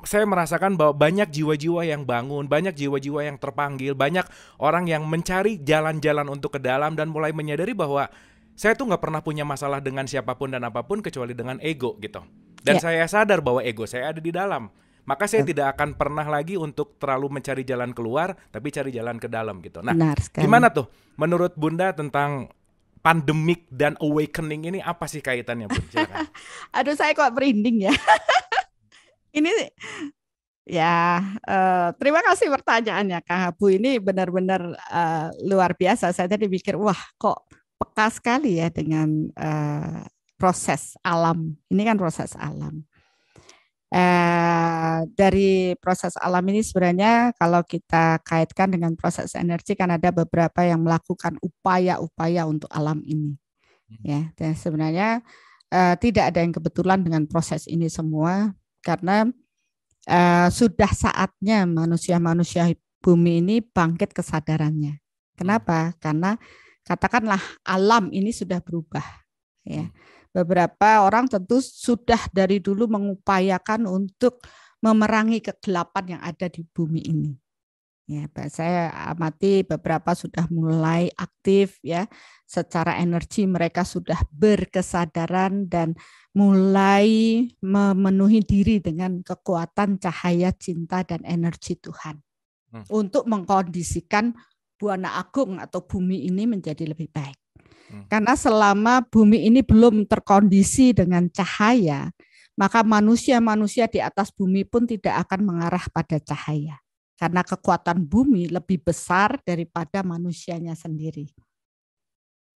saya merasakan bahwa banyak jiwa-jiwa yang bangun, banyak jiwa-jiwa yang terpanggil, banyak orang yang mencari jalan-jalan untuk ke dalam dan mulai menyadari bahwa saya tuh nggak pernah punya masalah dengan siapapun dan apapun kecuali dengan ego gitu. Dan saya sadar bahwa ego saya ada di dalam. Maka saya tidak akan pernah lagi untuk terlalu mencari jalan keluar, tapi cari jalan ke dalam gitu. Nah, gimana tuh menurut Bunda tentang pandemik dan awakening ini, apa sih kaitannya Bun? Silakan. Aduh, saya kok merinding ya. Ini ya, terima kasih pertanyaannya Kang Abu. Ini benar-benar luar biasa. Saya tadi pikir, wah kok peka sekali ya dengan proses alam. Ini kan proses alam. Dari proses alam ini sebenarnya kalau kita kaitkan dengan proses energi kan ada beberapa yang melakukan upaya-upaya untuk alam ini, ya. Dan sebenarnya tidak ada yang kebetulan dengan proses ini semua karena sudah saatnya manusia-manusia bumi ini bangkit kesadarannya. Kenapa? Karena katakanlah alam ini sudah berubah, ya. Beberapa orang tentu sudah dari dulu mengupayakan untuk memerangi kegelapan yang ada di bumi ini. Ya, saya amati beberapa sudah mulai aktif ya, secara energi mereka sudah berkesadaran dan mulai memenuhi diri dengan kekuatan cahaya cinta dan energi Tuhan untuk mengkondisikan Buana Agung atau bumi ini menjadi lebih baik. Karena selama bumi ini belum terkondisi dengan cahaya, maka manusia-manusia di atas bumi pun tidak akan mengarah pada cahaya. Karena kekuatan bumi lebih besar daripada manusianya sendiri.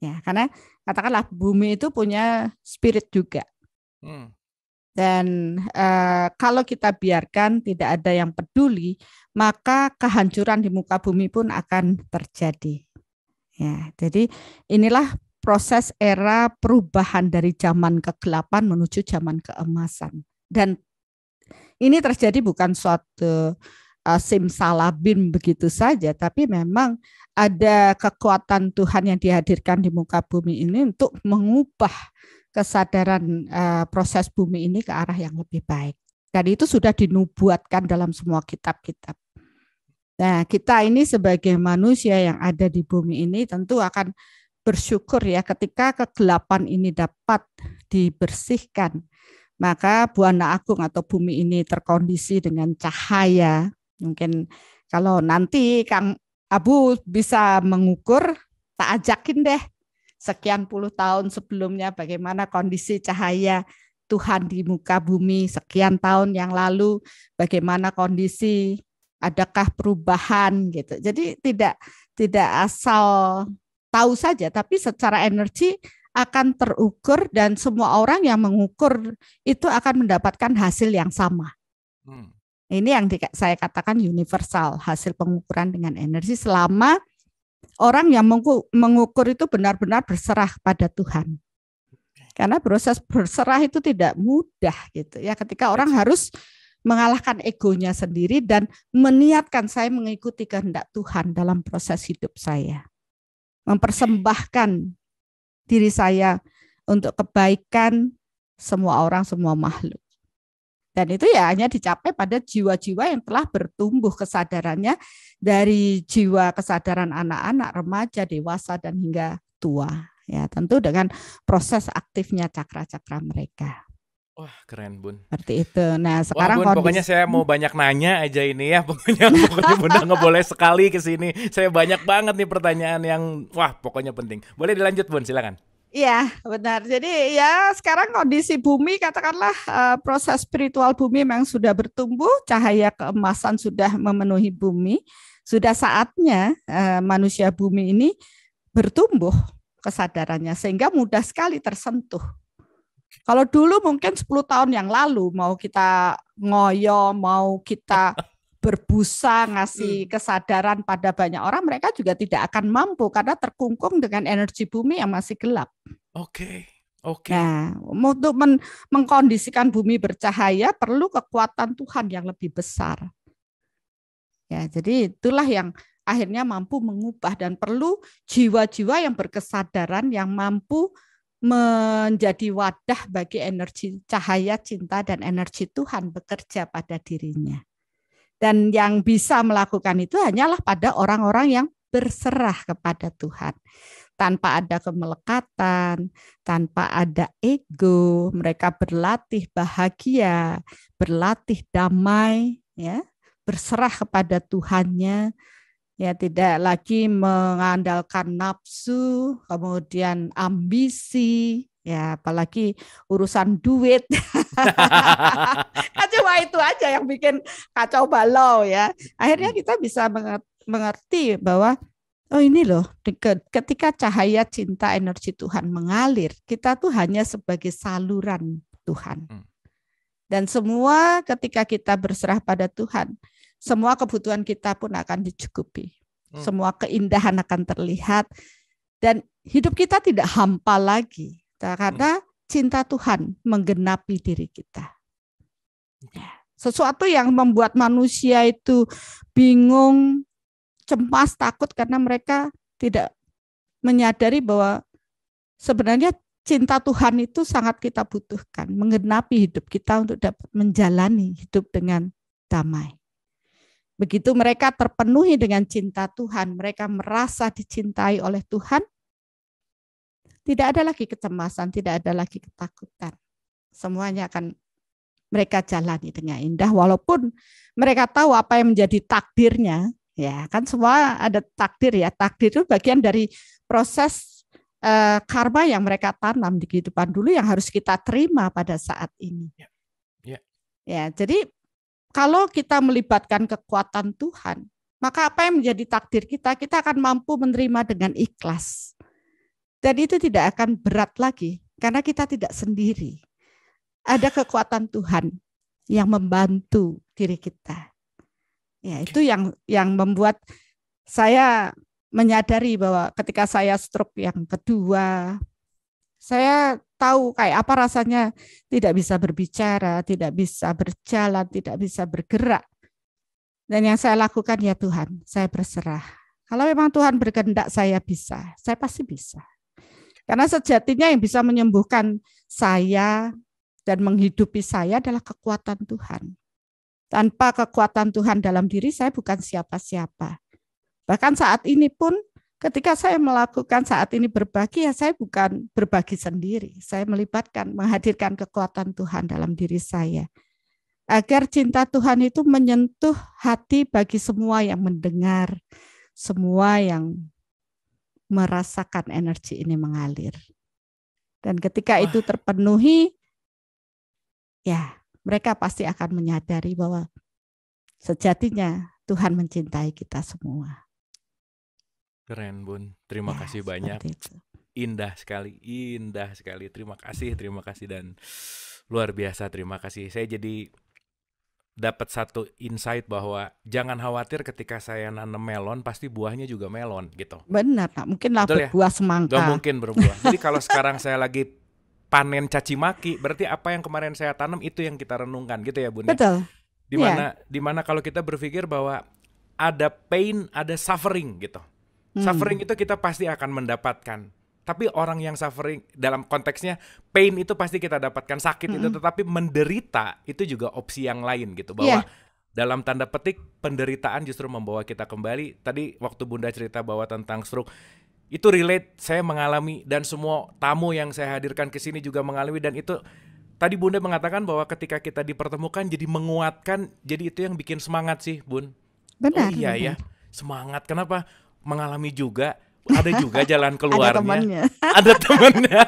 Ya, karena katakanlah bumi itu punya spirit juga. Dan kalau kita biarkan tidak ada yang peduli, maka kehancuran di muka bumi pun akan terjadi. Ya, jadi inilah proses era perubahan dari zaman kegelapan menuju zaman keemasan. Dan ini terjadi bukan suatu simsalabim begitu saja, tapi memang ada kekuatan Tuhan yang dihadirkan di muka bumi ini untuk mengubah kesadaran proses bumi ini ke arah yang lebih baik. Dan itu sudah dinubuatkan dalam semua kitab-kitab. Nah, kita ini sebagai manusia yang ada di bumi ini tentu akan bersyukur ya ketika kegelapan ini dapat dibersihkan. Maka Buana Agung atau bumi ini terkondisi dengan cahaya. Mungkin kalau nanti Kang Abu bisa mengukur, tak ajakin deh sekian puluh tahun sebelumnya bagaimana kondisi cahaya Tuhan di muka bumi, sekian tahun yang lalu bagaimana kondisi, adakah perubahan gitu. Jadi tidak asal tahu saja, tapi secara energi akan terukur dan semua orang yang mengukur itu akan mendapatkan hasil yang sama. Ini yang saya katakan universal, hasil pengukuran dengan energi selama orang yang mengukur itu benar-benar berserah pada Tuhan. Karena proses berserah itu tidak mudah gitu ya, ketika orang harus mengalahkan egonya sendiri dan meniatkan saya mengikuti kehendak Tuhan dalam proses hidup saya. Mempersembahkan diri saya untuk kebaikan semua orang, semua makhluk. Dan itu ya hanya dicapai pada jiwa-jiwa yang telah bertumbuh kesadarannya dari jiwa kesadaran anak-anak, remaja, dewasa, dan hingga tua. Ya, tentu dengan proses aktifnya cakra-cakra mereka. Wah, keren Bun. Seperti itu. Nah, sekarang Bun, pokoknya saya mau banyak nanya aja ini ya. Pokoknya Bunda nggak boleh sekali ke sini. Saya banyak banget nih pertanyaan yang pokoknya penting. Boleh dilanjut Bun, silakan. Iya, benar. Jadi ya sekarang kondisi bumi katakanlah proses spiritual bumi memang sudah bertumbuh, cahaya keemasan sudah memenuhi bumi. Sudah saatnya manusia bumi ini bertumbuh kesadarannya sehingga mudah sekali tersentuh. Kalau dulu mungkin 10 tahun yang lalu mau kita ngoyo, mau kita berbusa ngasih kesadaran pada banyak orang, mereka juga tidak akan mampu karena terkungkung dengan energi bumi yang masih gelap. Oke. Nah, untuk mengkondisikan bumi bercahaya perlu kekuatan Tuhan yang lebih besar. Ya, jadi itulah yang akhirnya mampu mengubah dan perlu jiwa-jiwa yang berkesadaran yang mampu menjadi wadah bagi energi cahaya cinta dan energi Tuhan bekerja pada dirinya. Dan yang bisa melakukan itu hanyalah pada orang-orang yang berserah kepada Tuhan. Tanpa ada kemelekatan, tanpa ada ego, mereka berlatih bahagia, berlatih damai, ya, berserah kepada Tuhannya, ya, tidak lagi mengandalkan nafsu, kemudian ambisi, ya, apalagi urusan duit. Cuma itu aja yang bikin kacau balau ya. Akhirnya kita bisa mengerti bahwa oh ini loh, ketika cahaya cinta energi Tuhan mengalir, kita tuh hanya sebagai saluran Tuhan. Dan semua ketika kita berserah pada Tuhan, semua kebutuhan kita pun akan dicukupi. Semua keindahan akan terlihat dan hidup kita tidak hampa lagi karena cinta Tuhan menggenapi diri kita. Sesuatu yang membuat manusia itu bingung, cemas, takut karena mereka tidak menyadari bahwa sebenarnya cinta Tuhan itu sangat kita butuhkan, menggenapi hidup kita untuk dapat menjalani hidup dengan damai. Begitu mereka terpenuhi dengan cinta Tuhan, mereka merasa dicintai oleh Tuhan, tidak ada lagi kecemasan, tidak ada lagi ketakutan. Semuanya akan mereka jalani dengan indah, walaupun mereka tahu apa yang menjadi takdirnya. Ya, kan semua ada takdir ya. Takdir itu bagian dari proses karma yang mereka tanam di kehidupan dulu yang harus kita terima pada saat ini. Ya, jadi kalau kita melibatkan kekuatan Tuhan, maka apa yang menjadi takdir kita, kita akan mampu menerima dengan ikhlas. Dan itu tidak akan berat lagi, karena kita tidak sendiri. Ada kekuatan Tuhan yang membantu diri kita. Ya, itu yang membuat saya menyadari bahwa ketika saya stroke yang kedua, saya tahu kayak apa rasanya tidak bisa berbicara, tidak bisa berjalan, tidak bisa bergerak. Dan yang saya lakukan, ya Tuhan, saya berserah. Kalau memang Tuhan berkehendak saya bisa, saya pasti bisa. Karena sejatinya yang bisa menyembuhkan saya dan menghidupi saya adalah kekuatan Tuhan. Tanpa kekuatan Tuhan dalam diri saya bukan siapa-siapa. Bahkan saat ini pun ketika saya melakukan saat ini berbagi, ya saya bukan berbagi sendiri. Saya melibatkan, menghadirkan kekuatan Tuhan dalam diri saya. Agar cinta Tuhan itu menyentuh hati bagi semua yang mendengar, semua yang merasakan energi ini mengalir. Dan ketika itu terpenuhi, ya mereka pasti akan menyadari bahwa sejatinya Tuhan mencintai kita semua. Keren Bun, terima kasih banyak. Indah sekali. Terima kasih dan luar biasa, terima kasih. Saya jadi dapat satu insight bahwa jangan khawatir ketika saya nanam melon, pasti buahnya juga melon gitu. Benar, Pak. Mungkin lah berbuah semangka. Gak mungkin berbuah. Jadi kalau sekarang saya lagi panen caci maki, berarti apa yang kemarin saya tanam itu yang kita renungkan gitu ya Bun. Betul. Dimana kalau kita berpikir bahwa ada pain, ada suffering gitu. Suffering itu kita pasti akan mendapatkan. Tapi orang yang suffering dalam konteksnya pain itu pasti kita dapatkan, sakit itu, tetapi menderita itu juga opsi yang lain gitu. Bahwa dalam tanda petik penderitaan justru membawa kita kembali. Tadi waktu Bunda cerita bahwa tentang stroke, itu relate, saya mengalami dan semua tamu yang saya hadirkan ke sini juga mengalami. Dan itu tadi Bunda mengatakan bahwa ketika kita dipertemukan jadi menguatkan, jadi itu yang bikin semangat sih Bun. Benar. Oh iya ya, semangat. Kenapa? Mengalami juga. Ada juga jalan keluarnya. Ada temannya.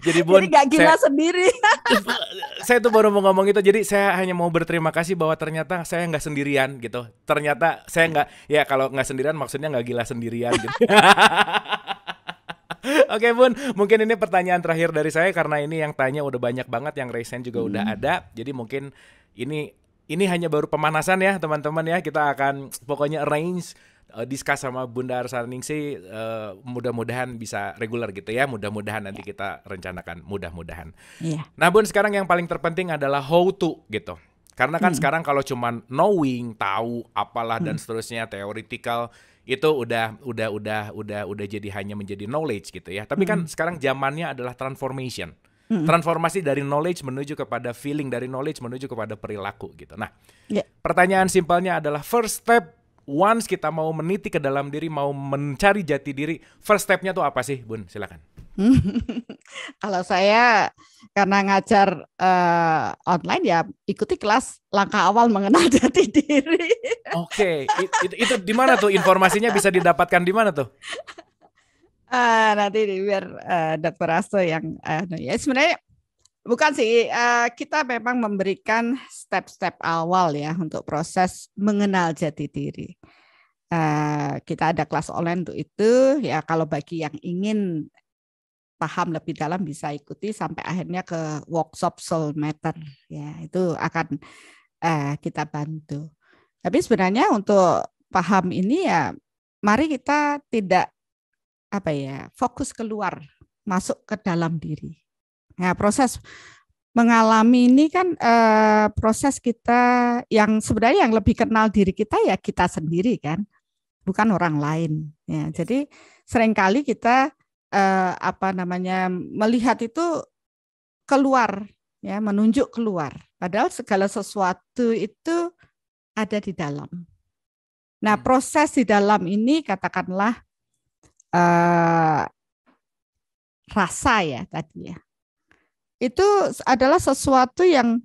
Jadi Bun, jadi gak gila sendiri. Saya tuh baru mau ngomong itu. Jadi saya hanya mau berterima kasih bahwa ternyata saya nggak sendirian gitu. Ternyata saya nggak, ya kalau nggak sendirian maksudnya nggak gila sendirian gitu. Oke Bun, mungkin ini pertanyaan terakhir dari saya karena ini yang tanya udah banyak banget, yang raise hand juga udah ada. Jadi mungkin ini hanya baru pemanasan ya teman-teman ya. Kita akan pokoknya arrange discuss sama Bunda Arsaningsih, mudah-mudahan bisa reguler gitu ya. Mudah-mudahan nanti kita rencanakan, mudah-mudahan. Nah Bun, sekarang yang paling terpenting adalah how to gitu. Karena kan sekarang kalau cuman knowing, tahu apalah dan seterusnya, theoretical itu udah jadi hanya menjadi knowledge gitu ya. Tapi kan sekarang zamannya adalah transformation. Transformasi dari knowledge menuju kepada feeling, dari knowledge menuju kepada perilaku gitu. Nah, pertanyaan simpelnya adalah first step once kita mau meniti ke dalam diri, mau mencari jati diri, first step-nya tuh apa sih, Bun? Silakan. Kalau saya karena ngajar online ya ikuti kelas langkah awal mengenal jati diri. Oke, itu di mana tuh informasinya bisa didapatkan di mana tuh? Nanti biar Dr. Asto yang ya sebenarnya bukan sih, kita memang memberikan step-step awal ya untuk proses mengenal jati diri. Kita ada kelas online untuk itu ya, kalau bagi yang ingin paham lebih dalam bisa ikuti sampai akhirnya ke workshop Soul Matter ya, itu akan kita bantu. Tapi sebenarnya untuk paham ini ya mari kita tidak fokus keluar, masuk ke dalam diri. Nah, proses mengalami ini kan proses kita yang sebenarnya yang lebih kenal diri kita ya kita sendiri kan, bukan orang lain. Ya, jadi seringkali kita melihat itu keluar, ya menunjuk keluar. Padahal segala sesuatu itu ada di dalam. Nah, proses di dalam ini katakanlah rasa ya tadi ya. Itu adalah sesuatu yang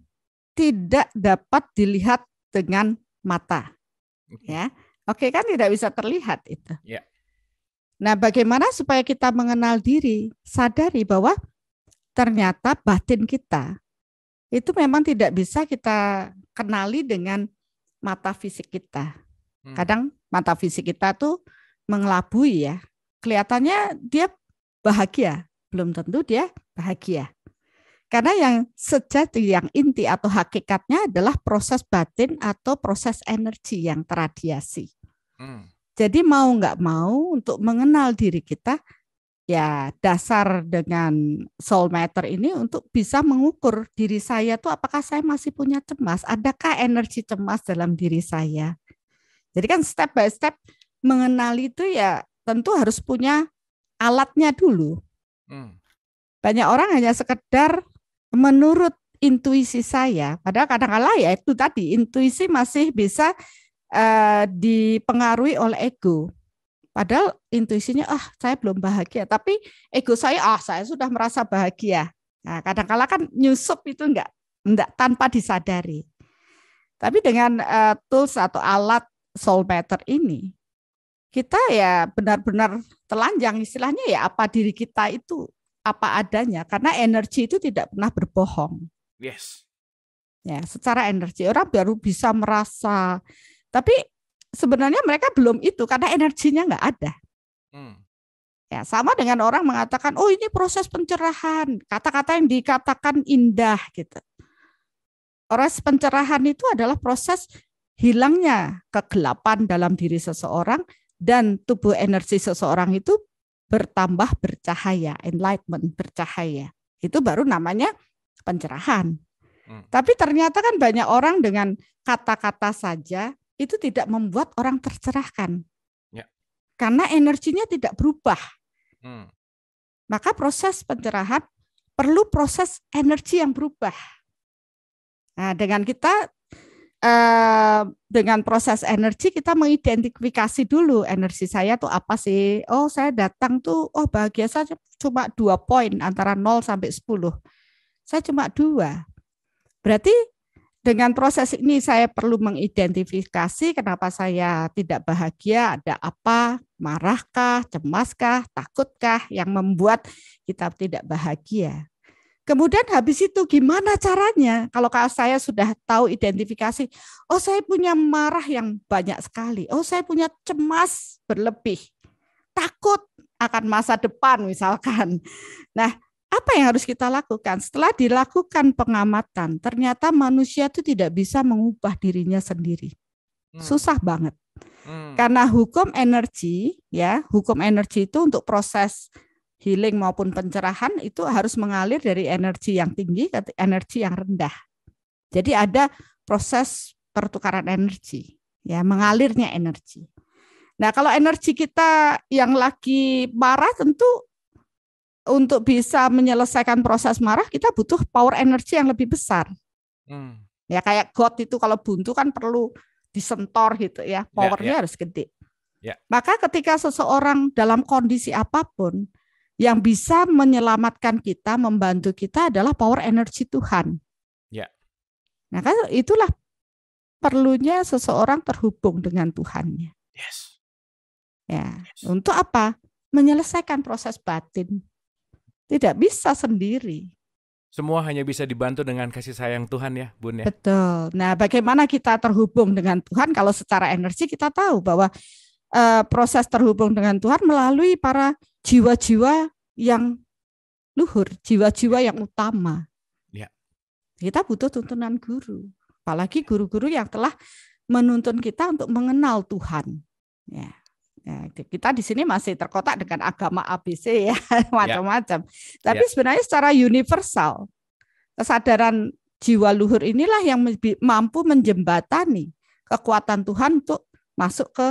tidak dapat dilihat dengan mata. Ya. Oke, kan tidak bisa terlihat itu. Ya. Nah, bagaimana supaya kita mengenal diri, sadari bahwa ternyata batin kita itu memang tidak bisa kita kenali dengan mata fisik kita. Kadang mata fisik kita tuh mengelabui ya. Kelihatannya dia bahagia, belum tentu dia bahagia. Karena yang sejati, yang inti atau hakikatnya adalah proses batin atau proses energi yang terradiasi. Jadi mau nggak mau untuk mengenal diri kita, ya dasar dengan soul matter ini untuk bisa mengukur diri saya tuh apakah saya masih punya cemas, adakah energi cemas dalam diri saya. Jadi kan step by step mengenali itu ya tentu harus punya alatnya dulu. Banyak orang hanya sekedar menurut intuisi saya, padahal kadang-kadang ya itu tadi intuisi masih bisa dipengaruhi oleh ego. Padahal intuisinya saya belum bahagia, tapi ego saya saya sudah merasa bahagia. Nah, kadang-kadang kan nyusup itu enggak tanpa disadari. Tapi dengan tools atau alat soul matter ini, kita ya benar-benar telanjang istilahnya ya apa diri kita itu apa adanya, karena energi itu tidak pernah berbohong. Yes. Ya, secara energi orang baru bisa merasa, tapi sebenarnya mereka belum itu karena energinya nggak ada. Ya, sama dengan orang mengatakan, oh ini proses pencerahan, kata-kata yang dikatakan indah gitu. Proses pencerahan itu adalah proses hilangnya kegelapan dalam diri seseorang dan tubuh energi seseorang itu bertambah bercahaya, enlightenment, bercahaya. Itu baru namanya pencerahan. Tapi ternyata kan banyak orang dengan kata-kata saja itu tidak membuat orang tercerahkan. Ya. Karena energinya tidak berubah. Maka proses pencerahan perlu proses energi yang berubah. Nah, dengan kita dengan proses energi kita mengidentifikasi dulu energi saya tuh apa sih. Oh, saya datang tuh bahagia saja cuma 2 poin antara 0 sampai 10. Saya cuma 2. Berarti dengan proses ini saya perlu mengidentifikasi kenapa saya tidak bahagia, ada apa, marahkah, cemaskah, takutkah yang membuat kita tidak bahagia. Kemudian habis itu gimana caranya? Kalau saya sudah tahu identifikasi, oh saya punya marah yang banyak sekali, oh saya punya cemas berlebih, takut akan masa depan misalkan. Nah, apa yang harus kita lakukan? Setelah dilakukan pengamatan, ternyata manusia itu tidak bisa mengubah dirinya sendiri. Susah banget. Karena hukum energi, ya, hukum energi itu untuk proses healing maupun pencerahan itu harus mengalir dari energi yang tinggi ke energi yang rendah. Jadi ada proses pertukaran energi, ya, mengalirnya energi. Nah, kalau energi kita yang lagi marah tentu untuk bisa menyelesaikan proses marah kita butuh power energi yang lebih besar. Ya kayak God itu kalau buntu kan perlu disentor gitu ya, powernya harus gede. Maka ketika seseorang dalam kondisi apapun yang bisa menyelamatkan kita, membantu kita adalah power energi Tuhan. Nah kan itulah perlunya seseorang terhubung dengan Tuhannya. Ya, untuk apa? Menyelesaikan proses batin. Tidak bisa sendiri. Semua hanya bisa dibantu dengan kasih sayang Tuhan ya, Bun ya. Betul. Nah, bagaimana kita terhubung dengan Tuhan? Kalau secara energi kita tahu bahwa proses terhubung dengan Tuhan melalui para jiwa-jiwa yang luhur, jiwa-jiwa yang utama. Ya. Kita butuh tuntunan guru, apalagi guru-guru yang telah menuntun kita untuk mengenal Tuhan. Ya. Ya, kita di sini masih terkotak dengan agama ABC ya, macam-macam. Tapi sebenarnya secara universal, kesadaran jiwa luhur inilah yang mampu menjembatani kekuatan Tuhan untuk masuk ke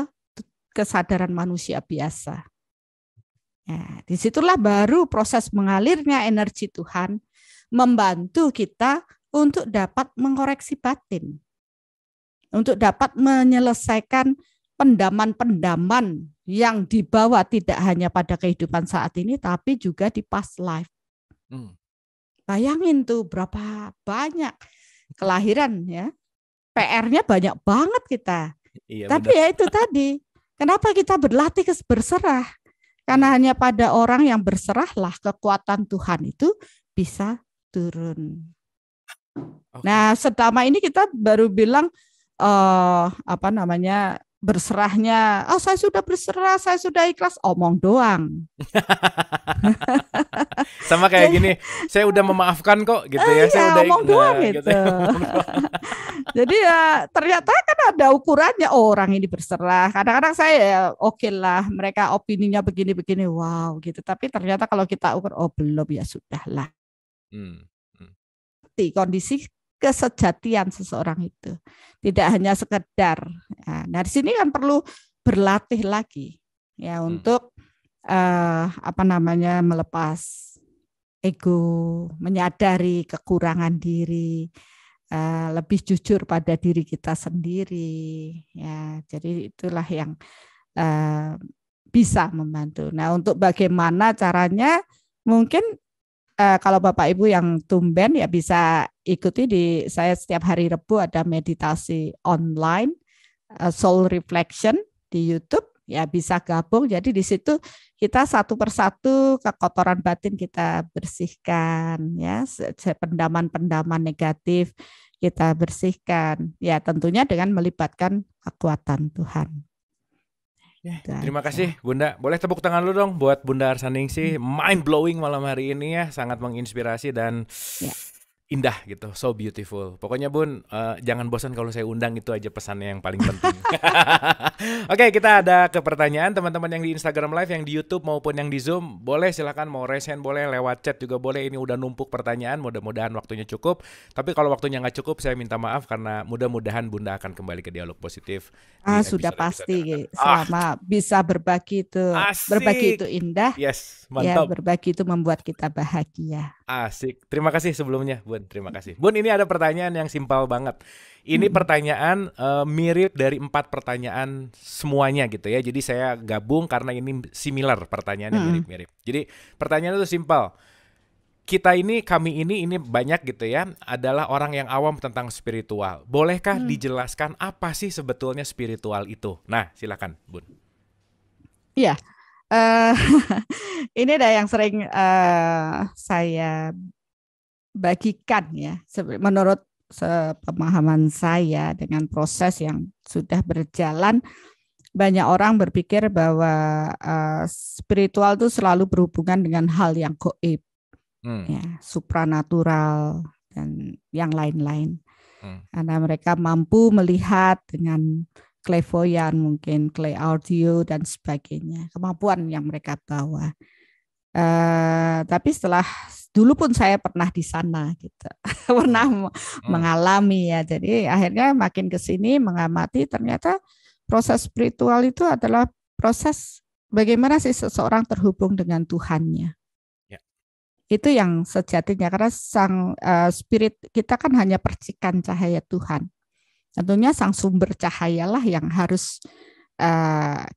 kesadaran manusia biasa. Ya, disitulah baru proses mengalirnya energi Tuhan membantu kita untuk dapat mengoreksi batin, untuk dapat menyelesaikan pendaman-pendaman yang dibawa tidak hanya pada kehidupan saat ini, tapi juga di past life. Bayangin tuh berapa banyak kelahiran ya. PR-nya banyak banget kita. Iya, tapi benar. ya itu tadi, kenapa kita berlatih berserah? Karena hanya pada orang yang berserahlah kekuatan Tuhan itu bisa turun. Nah, selama ini kita baru bilang berserahnya, saya sudah berserah, saya sudah ikhlas, omong doang. Sama kayak gini, saya udah memaafkan kok gitu ya, saya udah omong doang gitu. Jadi ya ternyata kan ada ukurannya, orang ini berserah. Kadang-kadang saya ya oke lah, mereka opininya begini-begini, wow gitu. Tapi ternyata kalau kita ukur, belum, ya sudahlah. Kondisi kesejatian seseorang itu tidak hanya sekedar. Nah, di sini kan perlu berlatih lagi ya untuk melepas ego, menyadari kekurangan diri, lebih jujur pada diri kita sendiri. Ya, jadi itulah yang bisa membantu. Nah, untuk bagaimana caranya, mungkin kalau Bapak Ibu yang tumben ya bisa ikuti saya setiap hari Rebu ada meditasi online, soul reflection di YouTube, ya bisa gabung. Jadi di situ kita satu persatu kekotoran batin kita bersihkan, ya, pendaman-pendaman negatif kita bersihkan, ya tentunya dengan melibatkan kekuatan Tuhan. Terima kasih Bunda. Boleh tepuk tangan lu dong buat Bunda Arsaningsih. Mind blowing malam hari ini ya, sangat menginspirasi dan indah gitu, so beautiful. Pokoknya Bun, jangan bosan kalau saya undang, itu aja pesannya yang paling penting. Oke, kita ada ke pertanyaan teman-teman yang di Instagram Live, yang di YouTube maupun yang di Zoom. Boleh silakan, mau raise hand boleh, lewat chat juga boleh. Ini udah numpuk pertanyaan, mudah-mudahan waktunya cukup. Tapi kalau waktunya nggak cukup, saya minta maaf karena mudah-mudahan Bunda akan kembali ke Dialog Positif. Sudah pasti, selama bisa berbagi itu indah. Yes, Ya, mantap. berbagi itu membuat kita bahagia. Asik. Terima kasih sebelumnya, Bun. Terima kasih. Bun, ini ada pertanyaan yang simpel banget. Ini pertanyaan mirip dari 4 pertanyaan semuanya gitu ya. Jadi saya gabung karena ini similar, pertanyaannya mirip-mirip. Jadi pertanyaan itu simpel. Kami ini banyak gitu ya, adalah orang yang awam tentang spiritual. Bolehkah dijelaskan apa sih sebetulnya spiritual itu? Nah, silakan, Bun. Iya. Ini ada yang sering saya bagikan ya, menurut pemahaman saya dengan proses yang sudah berjalan. Banyak orang berpikir bahwa spiritual itu selalu berhubungan dengan hal yang gaib, ya, supranatural dan yang lain-lain. Karena mereka mampu melihat dengan clairvoyant, mungkin clay audio dan sebagainya, kemampuan yang mereka bawa. Tapi dulu pun saya pernah di sana gitu, pernah mengalami ya. Jadi akhirnya makin ke sini mengamati, ternyata proses spiritual itu adalah proses bagaimana sih seseorang terhubung dengan Tuhannya. Ya. Itu yang sejatinya, karena sang spirit kita kan hanya percikan cahaya Tuhan. Tentunya sang sumber cahayalah yang harus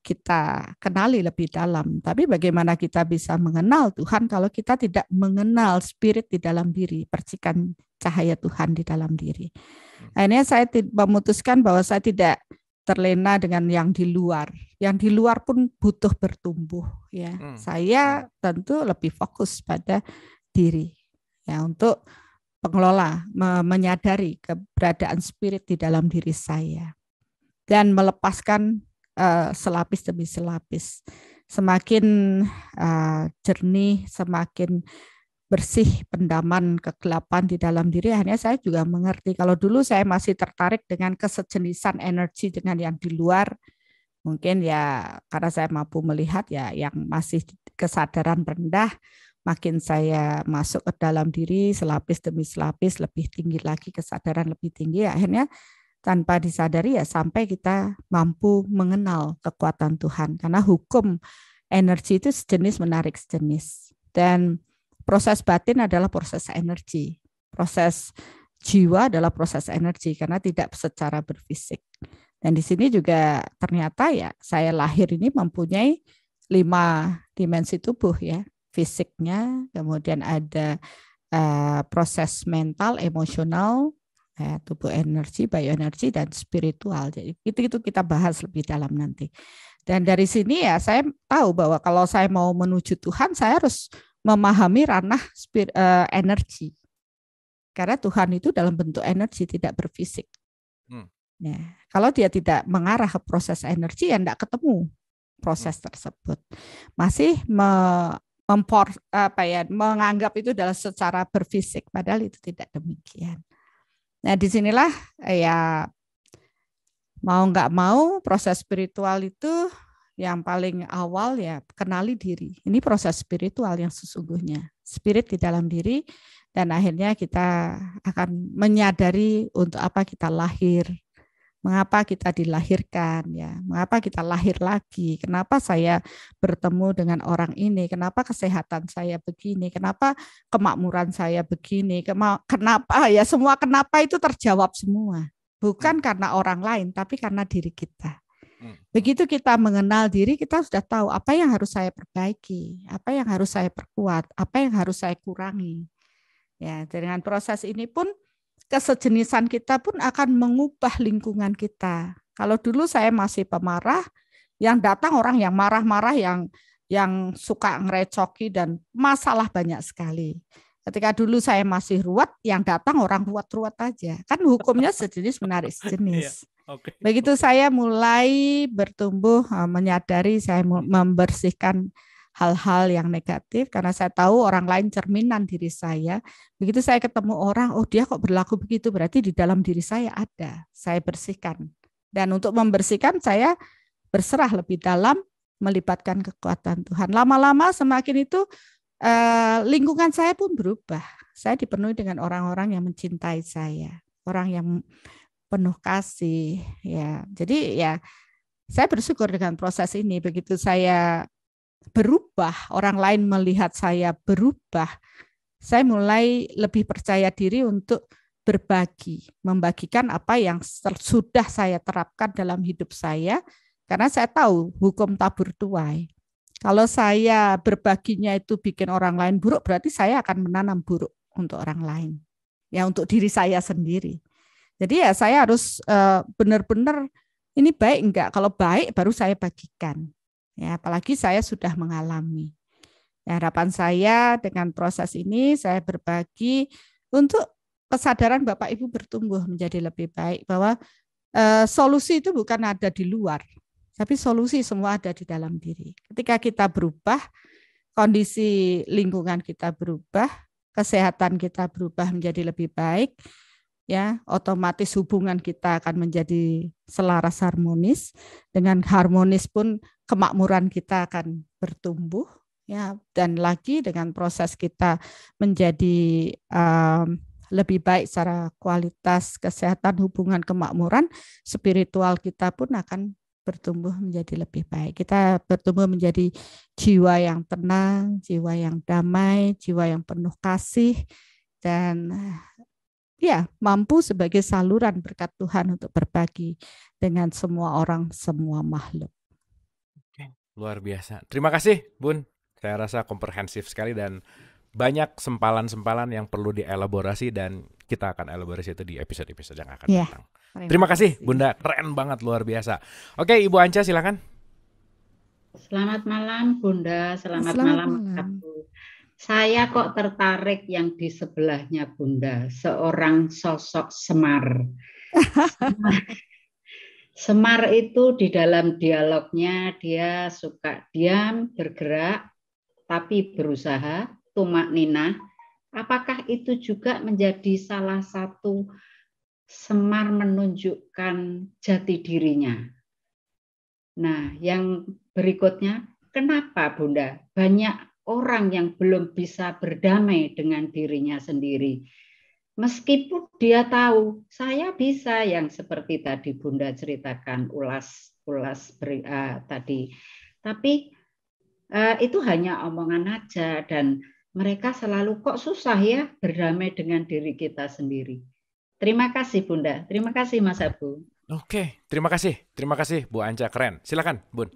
kita kenali lebih dalam. Tapi bagaimana kita bisa mengenal Tuhan kalau kita tidak mengenal spirit di dalam diri, percikan cahaya Tuhan di dalam diri. Akhirnya saya memutuskan bahwa saya tidak terlena dengan yang di luar. Yang di luar pun butuh bertumbuh ya. Saya tentu lebih fokus pada diri ya, untuk pengelola menyadari keberadaan spirit di dalam diri saya dan melepaskan selapis demi selapis. Semakin jernih, semakin bersih pendaman kegelapan di dalam diri. Akhirnya saya juga mengerti, kalau dulu saya masih tertarik dengan kesejenisan energi dengan yang di luar, mungkin ya karena saya mampu melihat ya yang masih kesadaran rendah, makin saya masuk ke dalam diri selapis demi selapis, lebih tinggi lagi kesadaran, lebih tinggi, akhirnya tanpa disadari ya sampai kita mampu mengenal kekuatan Tuhan. Karena hukum energi itu sejenis menarik sejenis, dan proses batin adalah proses energi, proses jiwa adalah proses energi karena tidak secara berfisik. Dan di sini juga ternyata ya saya lahir ini mempunyai 5 dimensi tubuh ya, fisiknya, kemudian ada proses mental, emosional, tubuh energi, bioenergi, dan spiritual. Jadi itu kita bahas lebih dalam nanti. Dan dari sini ya saya tahu bahwa kalau saya mau menuju Tuhan, saya harus memahami ranah energi. Karena Tuhan itu dalam bentuk energi, tidak berfisik. Ya, kalau dia tidak mengarah ke proses energi, ya tidak ketemu proses tersebut. Masih menganggap itu adalah secara berfisik, padahal itu tidak demikian. Nah, disinilah ya mau nggak mau proses spiritual itu yang paling awal ya kenali diri. Ini proses spiritual yang sesungguhnya. Spirit di dalam diri, dan akhirnya kita akan menyadari untuk apa kita lahir, mengapa kita dilahirkan, ya, mengapa kita lahir lagi, kenapa saya bertemu dengan orang ini, kenapa kesehatan saya begini, kenapa kemakmuran saya begini, kenapa ya, semua kenapa itu terjawab semua, bukan karena orang lain, tapi karena diri kita. Begitu kita mengenal diri, kita sudah tahu apa yang harus saya perbaiki, apa yang harus saya perkuat, apa yang harus saya kurangi. Ya, dengan proses ini pun kesejenisan kita pun akan mengubah lingkungan kita. Kalau dulu saya masih pemarah, yang datang orang yang marah-marah, yang suka ngerecoki dan masalah banyak sekali. Ketika dulu saya masih ruwet, yang datang orang ruwet-ruwet aja. Kan hukumnya sejenis menarik sejenis. Begitu saya mulai bertumbuh, menyadari saya membersihkan hal-hal yang negatif, karena saya tahu orang lain cerminan diri saya. Begitu saya ketemu orang, oh dia kok berlaku begitu, berarti di dalam diri saya ada, saya bersihkan. Dan untuk membersihkan saya berserah lebih dalam, melibatkan kekuatan Tuhan. Lama-lama semakin itu lingkungan saya pun berubah. Saya dipenuhi dengan orang-orang yang mencintai saya, orang yang penuh kasih, ya. Jadi ya saya bersyukur dengan proses ini. Begitu saya berubah, orang lain melihat saya berubah, saya mulai lebih percaya diri untuk berbagi, membagikan apa yang sudah saya terapkan dalam hidup saya, karena saya tahu hukum tabur tuai. Kalau saya berbaginya itu bikin orang lain buruk, berarti saya akan menanam buruk untuk orang lain, ya, untuk diri saya sendiri. Jadi ya saya harus benar-benar ini baik enggak, kalau baik baru saya bagikan. Ya, apalagi saya sudah mengalami. Ya, harapan saya dengan proses ini saya berbagi untuk kesadaran Bapak Ibu bertumbuh menjadi lebih baik, bahwa solusi itu bukan ada di luar, tapi solusi semua ada di dalam diri. Ketika kita berubah, kondisi lingkungan kita berubah, kesehatan kita berubah menjadi lebih baik, ya, otomatis hubungan kita akan menjadi selaras harmonis. Dengan harmonis pun kemakmuran kita akan bertumbuh, ya, dan lagi dengan proses kita menjadi lebih baik secara kualitas kesehatan, hubungan, kemakmuran, spiritual kita pun akan bertumbuh menjadi lebih baik. Kita bertumbuh menjadi jiwa yang tenang, jiwa yang damai, jiwa yang penuh kasih, dan ya, mampu sebagai saluran berkat Tuhan untuk berbagi dengan semua orang, semua makhluk. Oke, luar biasa. Terima kasih, Bun. Saya rasa komprehensif sekali dan banyak sempalan-sempalan yang perlu dielaborasi, dan kita akan elaborasi itu di episode-episode yang akan datang. Terima kasih, Bunda. Keren banget, luar biasa. Oke, Ibu Anca, silakan. Selamat malam, Bunda. Selamat malam, Abu. Saya kok tertarik yang di sebelahnya Bunda, seorang sosok Semar. Semar itu di dalam dialognya dia suka diam, bergerak, tapi berusaha, tumak ninah. Apakah itu juga menjadi salah satu Semar menunjukkan jati dirinya? Nah, yang berikutnya, kenapa Bunda banyak orang yang belum bisa berdamai dengan dirinya sendiri? Meskipun dia tahu, saya bisa, yang seperti tadi Bunda ceritakan ulas tadi. Tapi itu hanya omongan aja, dan mereka selalu kok susah ya berdamai dengan diri kita sendiri. Terima kasih Bunda, terima kasih Mas Abu. Oke, terima kasih Bu Anca, keren. Silakan, Bun.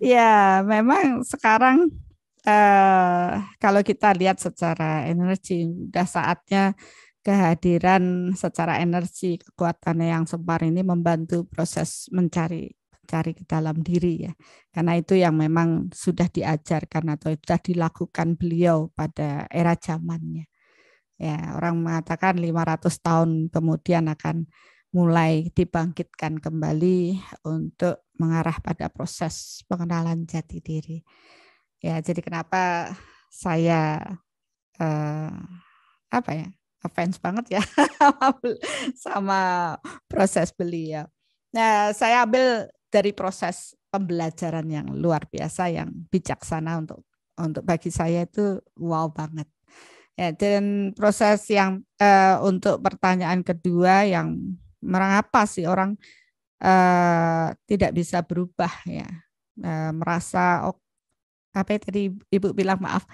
Ya, memang sekarang kalau kita lihat secara energi, udah saatnya kehadiran secara energi kekuatan yang sempar ini membantu proses mencari ke dalam diri ya. Karena itu yang memang sudah diajarkan atau sudah dilakukan beliau pada era zamannya. Ya, orang mengatakan 500 tahun kemudian akan mulai dibangkitkan kembali untuk mengarah pada proses pengenalan jati diri. Ya, jadi kenapa saya eh, apa ya, fans banget ya sama proses beliau. Nah, saya ambil dari proses pembelajaran yang luar biasa, yang bijaksana untuk bagi saya itu wow banget. Ya, dan proses yang untuk pertanyaan kedua yang mengapa sih orang tidak bisa berubah ya, merasa apa ya tadi Ibu bilang maaf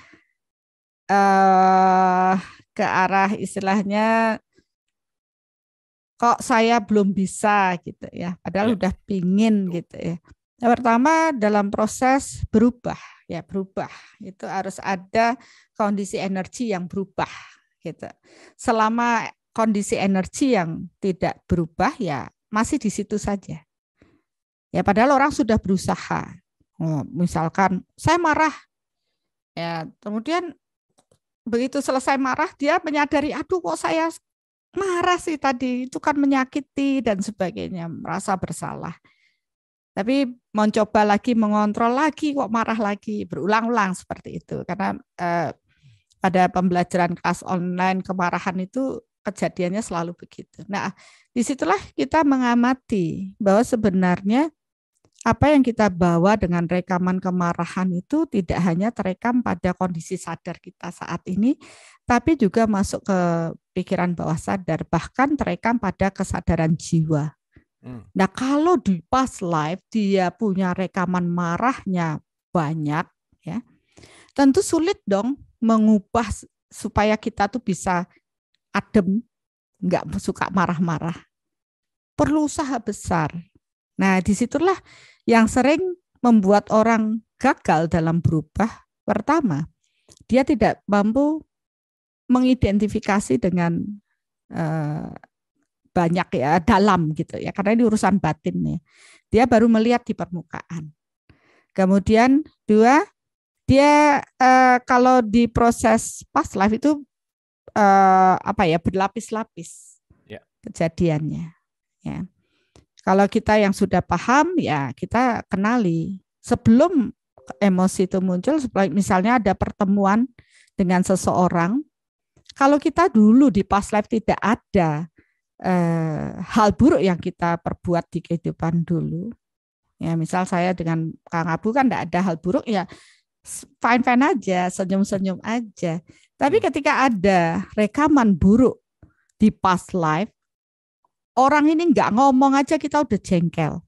ke arah istilahnya kok saya belum bisa gitu ya, padahal Ya. udah pingin gitu ya. Yang pertama dalam proses berubah itu harus ada kondisi energi yang berubah gitu. Selama kondisi energi yang tidak berubah ya masih di situ saja. Ya padahal orang sudah berusaha. Oh, misalkan saya marah ya, kemudian begitu selesai marah dia menyadari aduh kok saya marah sih tadi, itu kan menyakiti dan sebagainya, merasa bersalah. Tapi mencoba lagi, mengontrol lagi, kok marah lagi, berulang-ulang seperti itu. Karena pada pembelajaran kelas online kemarahan itu kejadiannya selalu begitu. Nah, disitulah kita mengamati bahwa sebenarnya apa yang kita bawa dengan rekaman kemarahan itu tidak hanya terekam pada kondisi sadar kita saat ini, tapi juga masuk ke pikiran bawah sadar, bahkan terekam pada kesadaran jiwa. Nah, kalau di past life dia punya rekaman marahnya banyak, ya, tentu sulit dong mengubah supaya kita tuh bisa adem, nggak suka marah-marah. Perlu usaha besar. Nah, disitulah yang sering membuat orang gagal dalam berubah. Pertama, dia tidak mampu mengidentifikasi dengan banyak ya, dalam gitu ya, karena ini urusan batin ya. Dia baru melihat di permukaan. Kemudian dua, dia kalau di proses past life itu apa ya, berlapis-lapis kejadiannya. Ya. Kalau kita yang sudah paham ya kita kenali sebelum emosi itu muncul, misalnya ada pertemuan dengan seseorang, kalau kita dulu di past life tidak ada hal buruk yang kita perbuat di kehidupan dulu, ya misal saya dengan Kang Abu kan tidak ada hal buruk ya, fine-fine aja, senyum-senyum aja. Tapi ketika ada rekaman buruk di past life, orang ini nggak ngomong aja kita udah jengkel.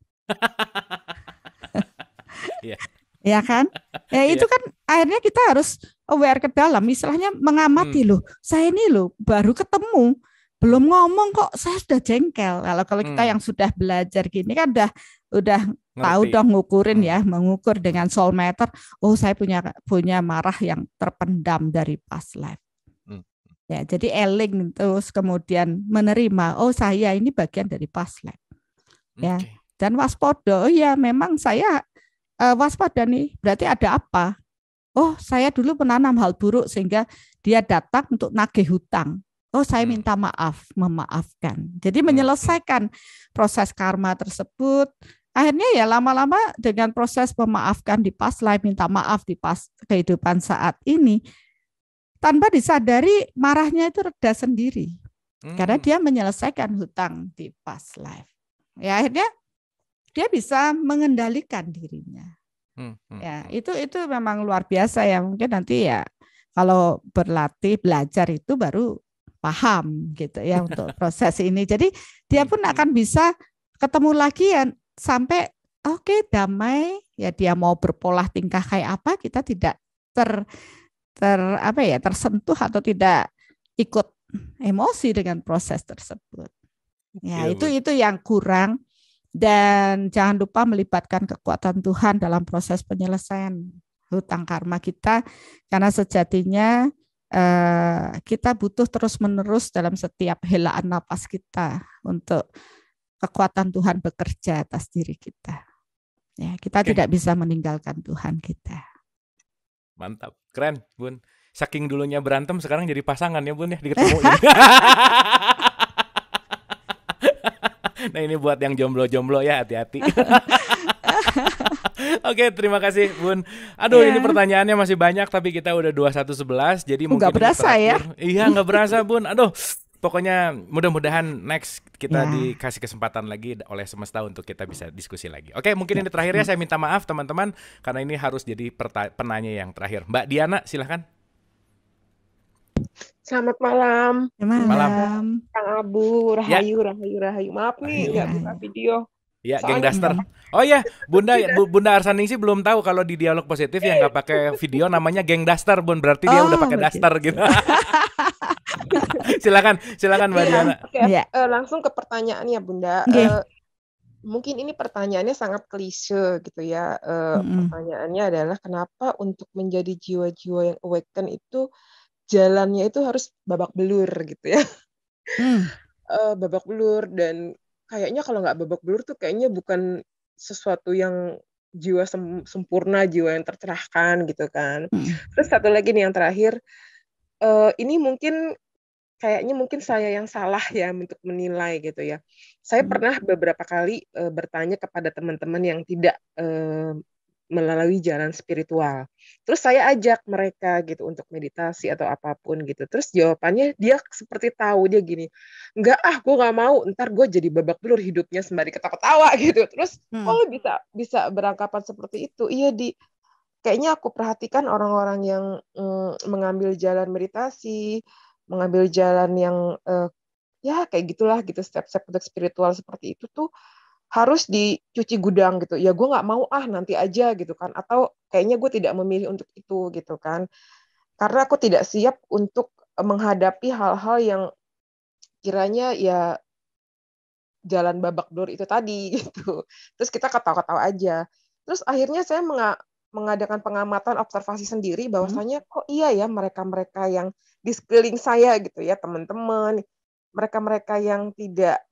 Ya kan? Ya itu kan akhirnya kita harus aware ke dalam, istilahnya mengamati loh. Saya ini loh baru ketemu, belum ngomong kok saya sudah jengkel. Kalau kita yang sudah belajar gini kan udah tahu dong ngukurin ya, mengukur dengan soul meter. Oh, saya punya marah yang terpendam dari past life. Ya, jadi eling terus kemudian menerima, oh saya ini bagian dari past life. Ya. Dan waspada, oh ya memang saya waspada nih, berarti ada apa? Oh, saya dulu menanam hal buruk sehingga dia datang untuk nagih hutang. Oh, saya minta maaf, memaafkan. Jadi menyelesaikan proses karma tersebut. Akhirnya ya lama-lama dengan proses memaafkan di past life, minta maaf di past kehidupan saat ini, tanpa disadari marahnya itu reda sendiri. Karena dia menyelesaikan hutang di past life. Ya akhirnya dia bisa mengendalikan dirinya. Ya, itu memang luar biasa ya. Mungkin nanti ya kalau berlatih, belajar itu baru paham gitu ya untuk proses ini. Jadi dia pun akan bisa ketemu lagi ya sampai oke, damai ya, dia mau berpola tingkah kayak apa kita tidak tersentuh atau tidak ikut emosi dengan proses tersebut. Ya, Iya, Bun. itu yang kurang. Dan jangan lupa melibatkan kekuatan Tuhan dalam proses penyelesaian hutang karma kita, karena sejatinya kita butuh terus-menerus dalam setiap helaan napas kita untuk kekuatan Tuhan bekerja atas diri kita. Ya, kita Oke. tidak bisa meninggalkan Tuhan kita. Mantap, keren, Bun. Saking dulunya berantem, sekarang jadi pasangan ya, Bun, ya, diketemuin. Nah, ini buat yang jomblo-jomblo ya, hati-hati. Oke, terima kasih, Bun. Aduh, ini Ya. pertanyaannya masih banyak, tapi kita udah 21:11, jadi mungkin Nggak ini berasa ya? terakhir. Iya, nggak berasa, Bun. Aduh, pokoknya mudah-mudahan next kita Ya. dikasih kesempatan lagi oleh semesta untuk kita bisa diskusi lagi. Oke, mungkin ini terakhir ya. Saya minta maaf, teman-teman, karena ini harus jadi penanya yang terakhir. Mbak Diana, silahkan. Selamat malam, Malam. Kang Abu, Rahayu, Rahayu. Maaf nih, Rahayu. nggak buka video. Ya, Soalnya Gangdaster. Oh ya, Bunda Arsaningsih belum tahu kalau di Dialog Positif yang nggak pakai video namanya Gangdaster, Bun. Berarti dia udah pakai daster gitu. Silakan Mbak Diana. Oke, Iya. langsung ke pertanyaannya, Bunda. Oke. Mungkin ini pertanyaannya sangat klise gitu ya. Pertanyaannya adalah kenapa untuk menjadi jiwa-jiwa yang awaken itu jalannya itu harus babak belur gitu ya. Babak belur, dan kayaknya kalau nggak babak belur tuh kayaknya bukan sesuatu yang jiwa sempurna, jiwa yang tercerahkan gitu kan. Terus satu lagi nih yang terakhir, ini kayaknya mungkin saya yang salah ya untuk menilai gitu ya. Saya pernah beberapa kali bertanya kepada teman-teman yang tidak melalui jalan spiritual. Terus saya ajak mereka gitu untuk meditasi atau apapun gitu. Terus jawabannya dia seperti tahu, dia gini, enggak gue nggak mau, ntar gue jadi babak belur hidupnya sembari ketawa-ketawa gitu. Terus lu bisa beranggapan seperti itu? Iya, kayaknya aku perhatikan orang-orang yang mengambil jalan meditasi, mengambil jalan yang ya kayak gitulah gitu, step-step untuk spiritual seperti itu tuh harus dicuci gudang gitu. Ya gue nggak mau nanti aja gitu kan. Atau kayaknya gue tidak memilih untuk itu gitu kan. Karena aku tidak siap untuk menghadapi hal-hal yang kiranya ya jalan babak belur itu tadi gitu. Terus kita ketawa-ketawa aja. Terus akhirnya saya mengadakan pengamatan observasi sendiri bahwasanya kok iya ya mereka-mereka yang di sekeliling saya gitu ya, teman-teman, mereka-mereka yang tidak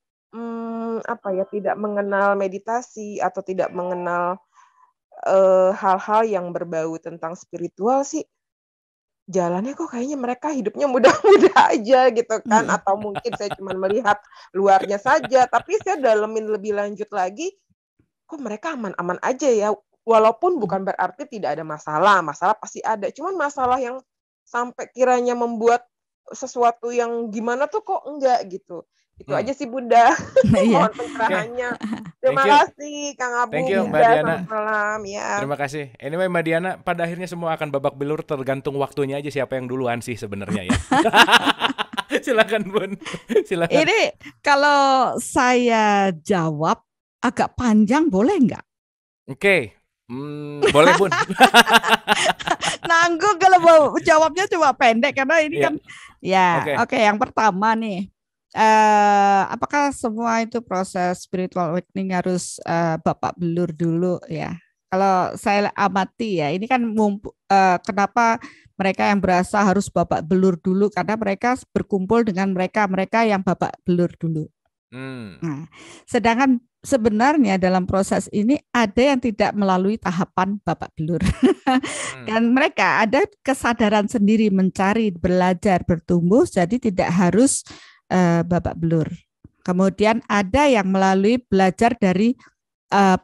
tidak mengenal meditasi atau tidak mengenal hal-hal yang berbau tentang spiritual sih, jalannya kok kayaknya mereka hidupnya mudah-mudah aja gitu kan. Atau mungkin saya cuma melihat luarnya saja, tapi saya dalemin lebih lanjut lagi, kok mereka aman-aman aja ya, walaupun bukan berarti tidak ada masalah pasti ada, cuman masalah yang sampai kiranya membuat sesuatu yang gimana tuh kok enggak gitu. Itu aja sih Bunda. Mohon pencerahannya. Terima kasih Kang Abu. Thank you Mbak Bunda, Diana. selamat malam ya. Terima kasih. Anyway Mbak Diana, pada akhirnya semua akan babak belur, tergantung waktunya aja siapa yang duluan sih sebenarnya ya. Silakan Bun. Silakan. Ini kalau saya jawab agak panjang, boleh nggak? Oke. Boleh Bun. Nanggung kalau mau jawabnya cuma pendek karena ini kan ya. Oke, yang pertama nih. Apakah semua itu proses spiritual awakening harus babak belur dulu ya? Kalau saya amati ya, ini kan kenapa mereka yang berasa harus babak belur dulu, karena mereka berkumpul dengan mereka yang babak belur dulu. Nah, sedangkan sebenarnya dalam proses ini ada yang tidak melalui tahapan babak belur. Dan mereka ada kesadaran sendiri mencari, belajar, bertumbuh, jadi tidak harus babak belur. Kemudian ada yang melalui belajar dari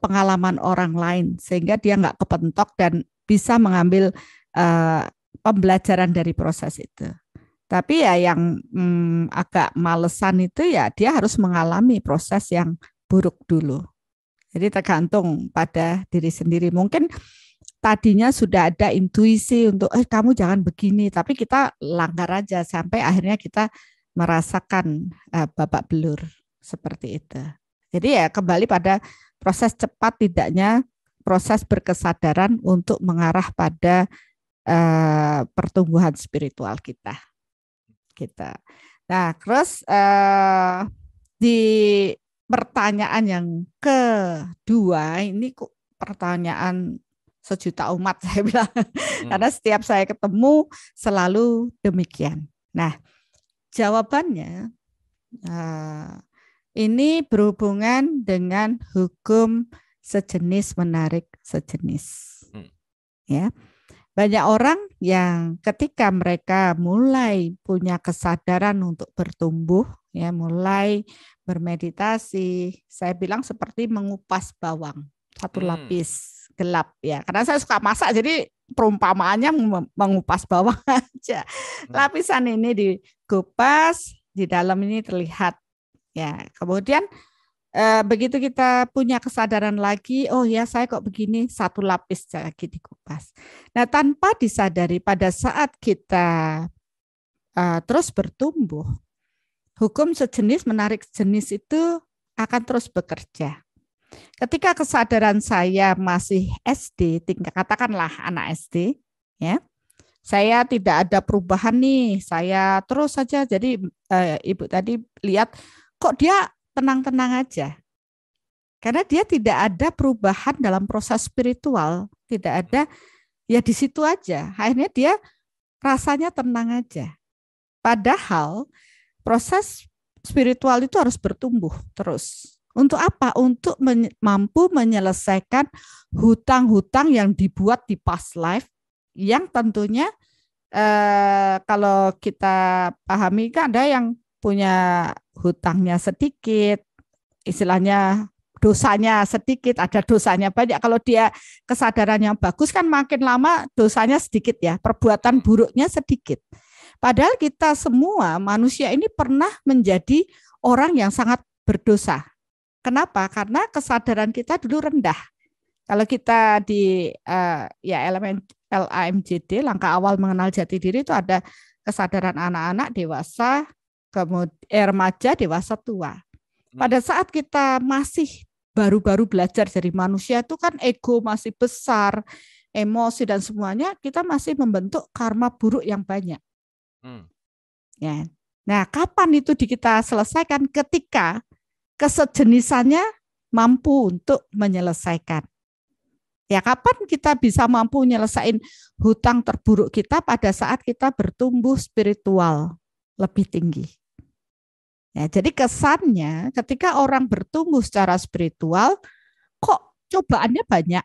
pengalaman orang lain sehingga dia nggak kepentok dan bisa mengambil pembelajaran dari proses itu. Tapi ya yang agak malesan itu ya dia harus mengalami proses yang buruk dulu. Jadi tergantung pada diri sendiri. Mungkin tadinya sudah ada intuisi untuk kamu jangan begini, tapi kita langgar aja sampai akhirnya kita merasakan babak belur seperti itu. Jadi ya kembali pada proses cepat tidaknya proses berkesadaran untuk mengarah pada pertumbuhan spiritual kita. Nah, terus di pertanyaan yang kedua ini kok pertanyaan sejuta umat saya bilang. Karena setiap saya ketemu selalu demikian. Nah, jawabannya ini berhubungan dengan hukum sejenis menarik sejenis. Ya. Banyak orang yang ketika mereka mulai punya kesadaran untuk bertumbuh, ya, mulai bermeditasi, saya bilang seperti mengupas bawang, satu lapis gelap, ya. Karena saya suka masak, jadi perumpamaannya mengupas bawang aja. Lapisan ini dikupas, di dalam ini terlihat, ya. Kemudian begitu kita punya kesadaran lagi, oh ya saya kok begini, satu lapis lagi dikupas. Nah, tanpa disadari pada saat kita terus bertumbuh, hukum sejenis menarik sejenis itu akan terus bekerja. Ketika kesadaran saya masih SD, katakanlah anak SD, ya, saya tidak ada perubahan nih, saya terus saja. Jadi Ibu tadi lihat kok dia tenang-tenang aja. Karena dia tidak ada perubahan dalam proses spiritual, tidak ada, ya di situ aja. Akhirnya dia rasanya tenang aja. Padahal proses spiritual itu harus bertumbuh terus. Untuk apa? Untuk mampu menyelesaikan hutang-hutang yang dibuat di past life, yang tentunya kalau kita pahami kan ada yang punya hutangnya sedikit, istilahnya dosanya sedikit, ada dosanya banyak. Kalau dia kesadarannya bagus kan makin lama dosanya sedikit ya, perbuatan buruknya sedikit. Padahal kita semua manusia ini pernah menjadi orang yang sangat berdosa. Kenapa? Karena kesadaran kita dulu rendah. Kalau kita di ya elemen LAMJD, langkah awal mengenal jati diri, itu ada kesadaran anak-anak, dewasa, kemudian remaja, dewasa, tua. Pada saat kita masih baru-baru belajar dari manusia itu kan ego masih besar, emosi dan semuanya, kita masih membentuk karma buruk yang banyak. Ya. Nah, kapan itu kita selesaikan? Ketika kesejenisannya mampu untuk menyelesaikan. Ya, kapan kita bisa mampu menyelesaikan hutang terburuk kita? Pada saat kita bertumbuh spiritual lebih tinggi. Ya, jadi kesannya ketika orang bertumbuh secara spiritual, kok cobaannya banyak.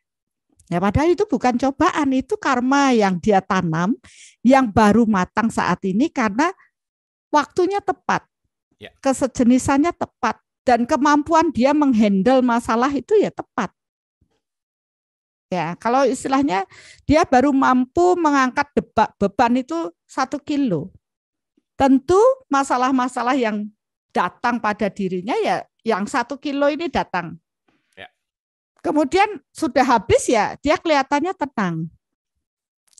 Ya, padahal itu bukan cobaan, itu karma yang dia tanam, yang baru matang saat ini karena waktunya tepat, kesejenisannya tepat, dan kemampuan dia menghandle masalah itu ya tepat. Ya, kalau istilahnya dia baru mampu mengangkat beban itu 1 kilo. Tentu masalah-masalah yang datang pada dirinya ya yang 1 kilo ini datang. Ya. Kemudian sudah habis ya dia kelihatannya tenang.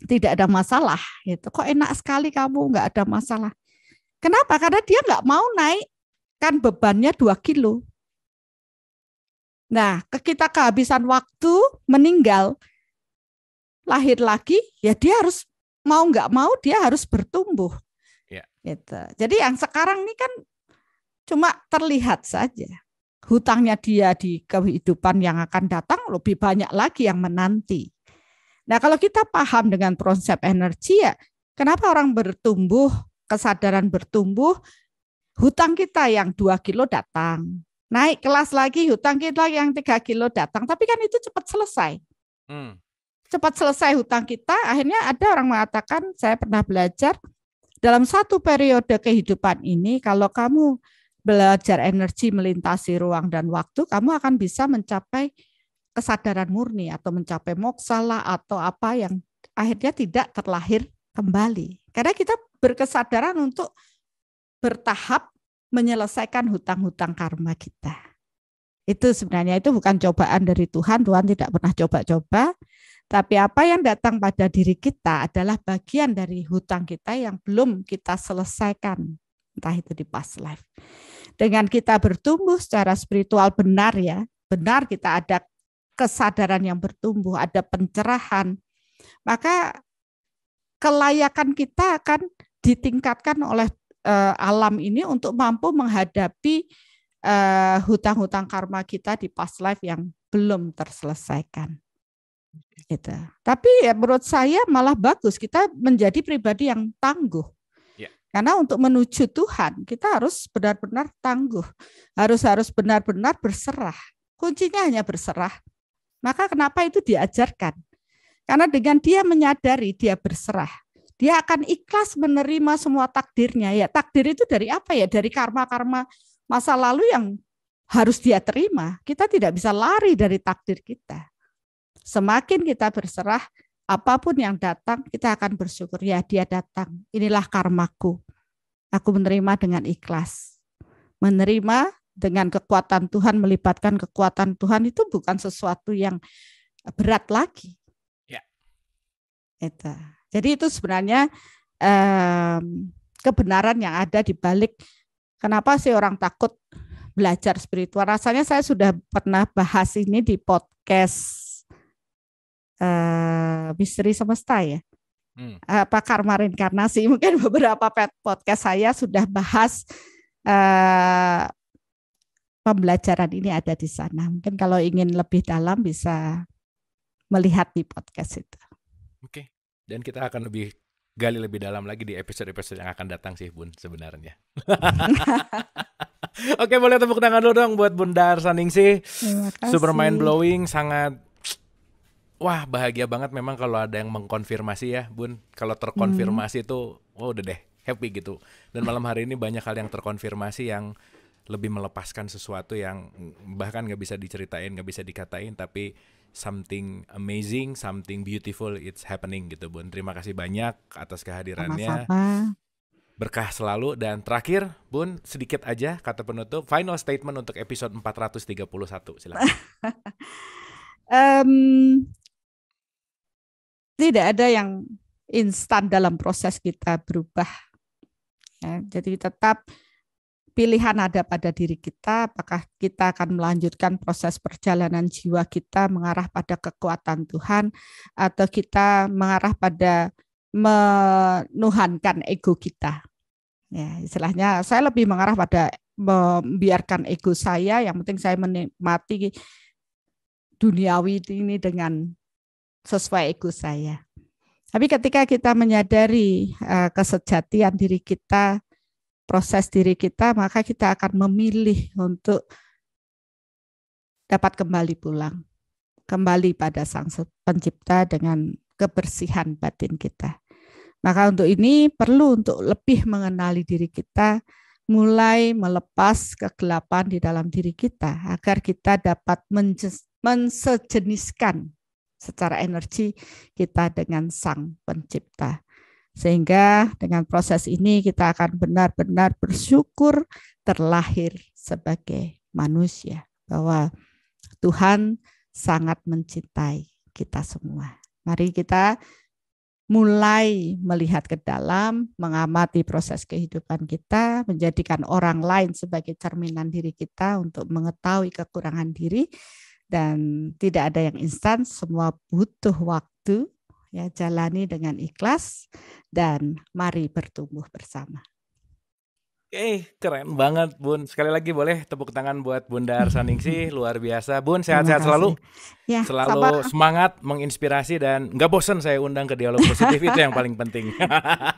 Tidak ada masalah. Gitu. Kok enak sekali kamu nggak ada masalah. Kenapa? Karena dia nggak mau naik kan bebannya 2 kilo. Nah, kita kehabisan waktu, meninggal, lahir lagi, ya dia harus mau nggak mau dia harus bertumbuh. Ya. Gitu. Jadi yang sekarang ini kan cuma terlihat saja. Hutangnya dia di kehidupan yang akan datang lebih banyak lagi yang menanti. Nah, kalau kita paham dengan konsep energi ya, kenapa orang bertumbuh, kesadaran bertumbuh, hutang kita yang 2 kilo datang. Naik kelas lagi, hutang kita yang 3 kilo datang. Tapi kan itu cepat selesai. Cepat selesai hutang kita, akhirnya ada orang mengatakan, saya pernah belajar, dalam satu periode kehidupan ini, kalau kamu belajar energi melintasi ruang dan waktu, kamu akan bisa mencapai kesadaran murni atau mencapai moksha lah atau apa yang akhirnya tidak terlahir kembali. Karena kita berkesadaran untuk bertahap menyelesaikan hutang-hutang karma kita. Itu sebenarnya itu bukan cobaan dari Tuhan, Tuhan tidak pernah coba-coba, tapi apa yang datang pada diri kita adalah bagian dari hutang kita yang belum kita selesaikan, entah itu di past life. Dengan kita bertumbuh secara spiritual benar ya, benar kita ada kesadaran yang bertumbuh, ada pencerahan, maka kelayakan kita akan ditingkatkan oleh alam ini untuk mampu menghadapi hutang-hutang karma kita di past life yang belum terselesaikan. Gitu. Tapi ya menurut saya malah bagus kita menjadi pribadi yang tangguh. Karena untuk menuju Tuhan kita harus benar-benar tangguh, harus benar-benar berserah. Kuncinya hanya berserah. Maka kenapa itu diajarkan? Karena dengan dia menyadari dia berserah, dia akan ikhlas menerima semua takdirnya. Ya takdir itu dari apa ya? Dari karma-karma masa lalu yang harus dia terima. Kita tidak bisa lari dari takdir kita. Semakin kita berserah, apapun yang datang, kita akan bersyukur. Ya, dia datang. Inilah karmaku. Aku menerima dengan ikhlas. Menerima dengan kekuatan Tuhan, melibatkan kekuatan Tuhan itu bukan sesuatu yang berat lagi. Ya. Itu. Jadi itu sebenarnya kebenaran yang ada di balik kenapa sih orang takut belajar spiritual. Rasanya saya sudah pernah bahas ini di podcast Misteri Semesta ya. Apa karma reinkarnasi. Mungkin beberapa podcast saya sudah bahas pembelajaran ini ada di sana. Mungkin kalau ingin lebih dalam bisa melihat di podcast itu. Oke. Dan kita akan gali lebih dalam lagi di episode-episode yang akan datang sih Bun sebenarnya. Oke, boleh tepuk tangan dulu dong buat Bunda Arsaningsih. Super mind blowing, sangat wah bahagia banget memang kalau ada yang mengkonfirmasi ya Bun. Kalau terkonfirmasi itu udah deh happy gitu. Dan malam hari ini banyak hal yang terkonfirmasi yang lebih melepaskan sesuatu yang bahkan gak bisa diceritain, gak bisa dikatain, tapi something amazing, something beautiful it's happening gitu Bun. Terima kasih banyak atas kehadirannya. Sama-sama. Berkah selalu. Dan terakhir Bun, sedikit aja kata penutup, final statement untuk episode 431, silakan. Tidak ada yang instan dalam proses kita berubah. Ya, jadi tetap pilihan ada pada diri kita, apakah kita akan melanjutkan proses perjalanan jiwa kita mengarah pada kekuatan Tuhan, atau kita mengarah pada menuhankan ego kita. Ya, istilahnya saya lebih mengarah pada membiarkan ego saya, yang penting saya menikmati duniawi ini dengan sesuai ego saya. Tapi ketika kita menyadari kesejatian diri kita, proses diri kita, maka kita akan memilih untuk dapat kembali pulang, kembali pada Sang Pencipta dengan kebersihan batin kita. Maka untuk ini perlu untuk lebih mengenali diri kita, mulai melepas kegelapan di dalam diri kita, agar kita dapat mensejeniskan secara energi kita dengan Sang Pencipta. Sehingga dengan proses ini kita akan benar-benar bersyukur terlahir sebagai manusia, bahwa Tuhan sangat mencintai kita semua. Mari kita mulai melihat ke dalam, mengamati proses kehidupan kita, menjadikan orang lain sebagai cerminan diri kita untuk mengetahui kekurangan diri, dan tidak ada yang instan, semua butuh waktu. Ya, jalani dengan ikhlas dan mari bertumbuh bersama. Keren banget Bun. Sekali lagi boleh tepuk tangan buat Bunda Arsaningsih, luar biasa. Bun, sehat-sehat selalu. Ya, selalu semangat, menginspirasi, dan nggak bosan saya undang ke Dialog Positif. Itu yang paling penting.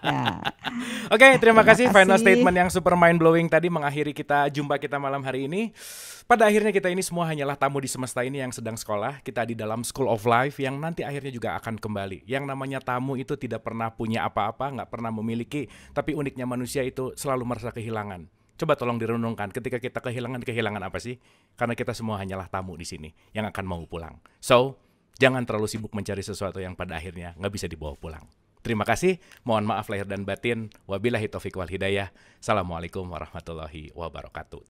Ya. Oke, terima kasih. Final statement yang super mind blowing tadi mengakhiri jumpa kita malam hari ini. Pada akhirnya kita ini semua hanyalah tamu di semesta ini yang sedang sekolah. Kita di dalam School of Life yang nanti akhirnya juga akan kembali. Yang namanya tamu itu tidak pernah punya apa-apa, nggak pernah memiliki. Tapi uniknya manusia itu selalu merasa kehilangan. Coba tolong direnungkan, ketika kita kehilangan apa sih? Karena kita semua hanyalah tamu di sini yang akan mau pulang. So, jangan terlalu sibuk mencari sesuatu yang pada akhirnya nggak bisa dibawa pulang. Terima kasih, mohon maaf lahir dan batin. Wabillahi taufiq wal hidayah. Assalamualaikum warahmatullahi wabarakatuh.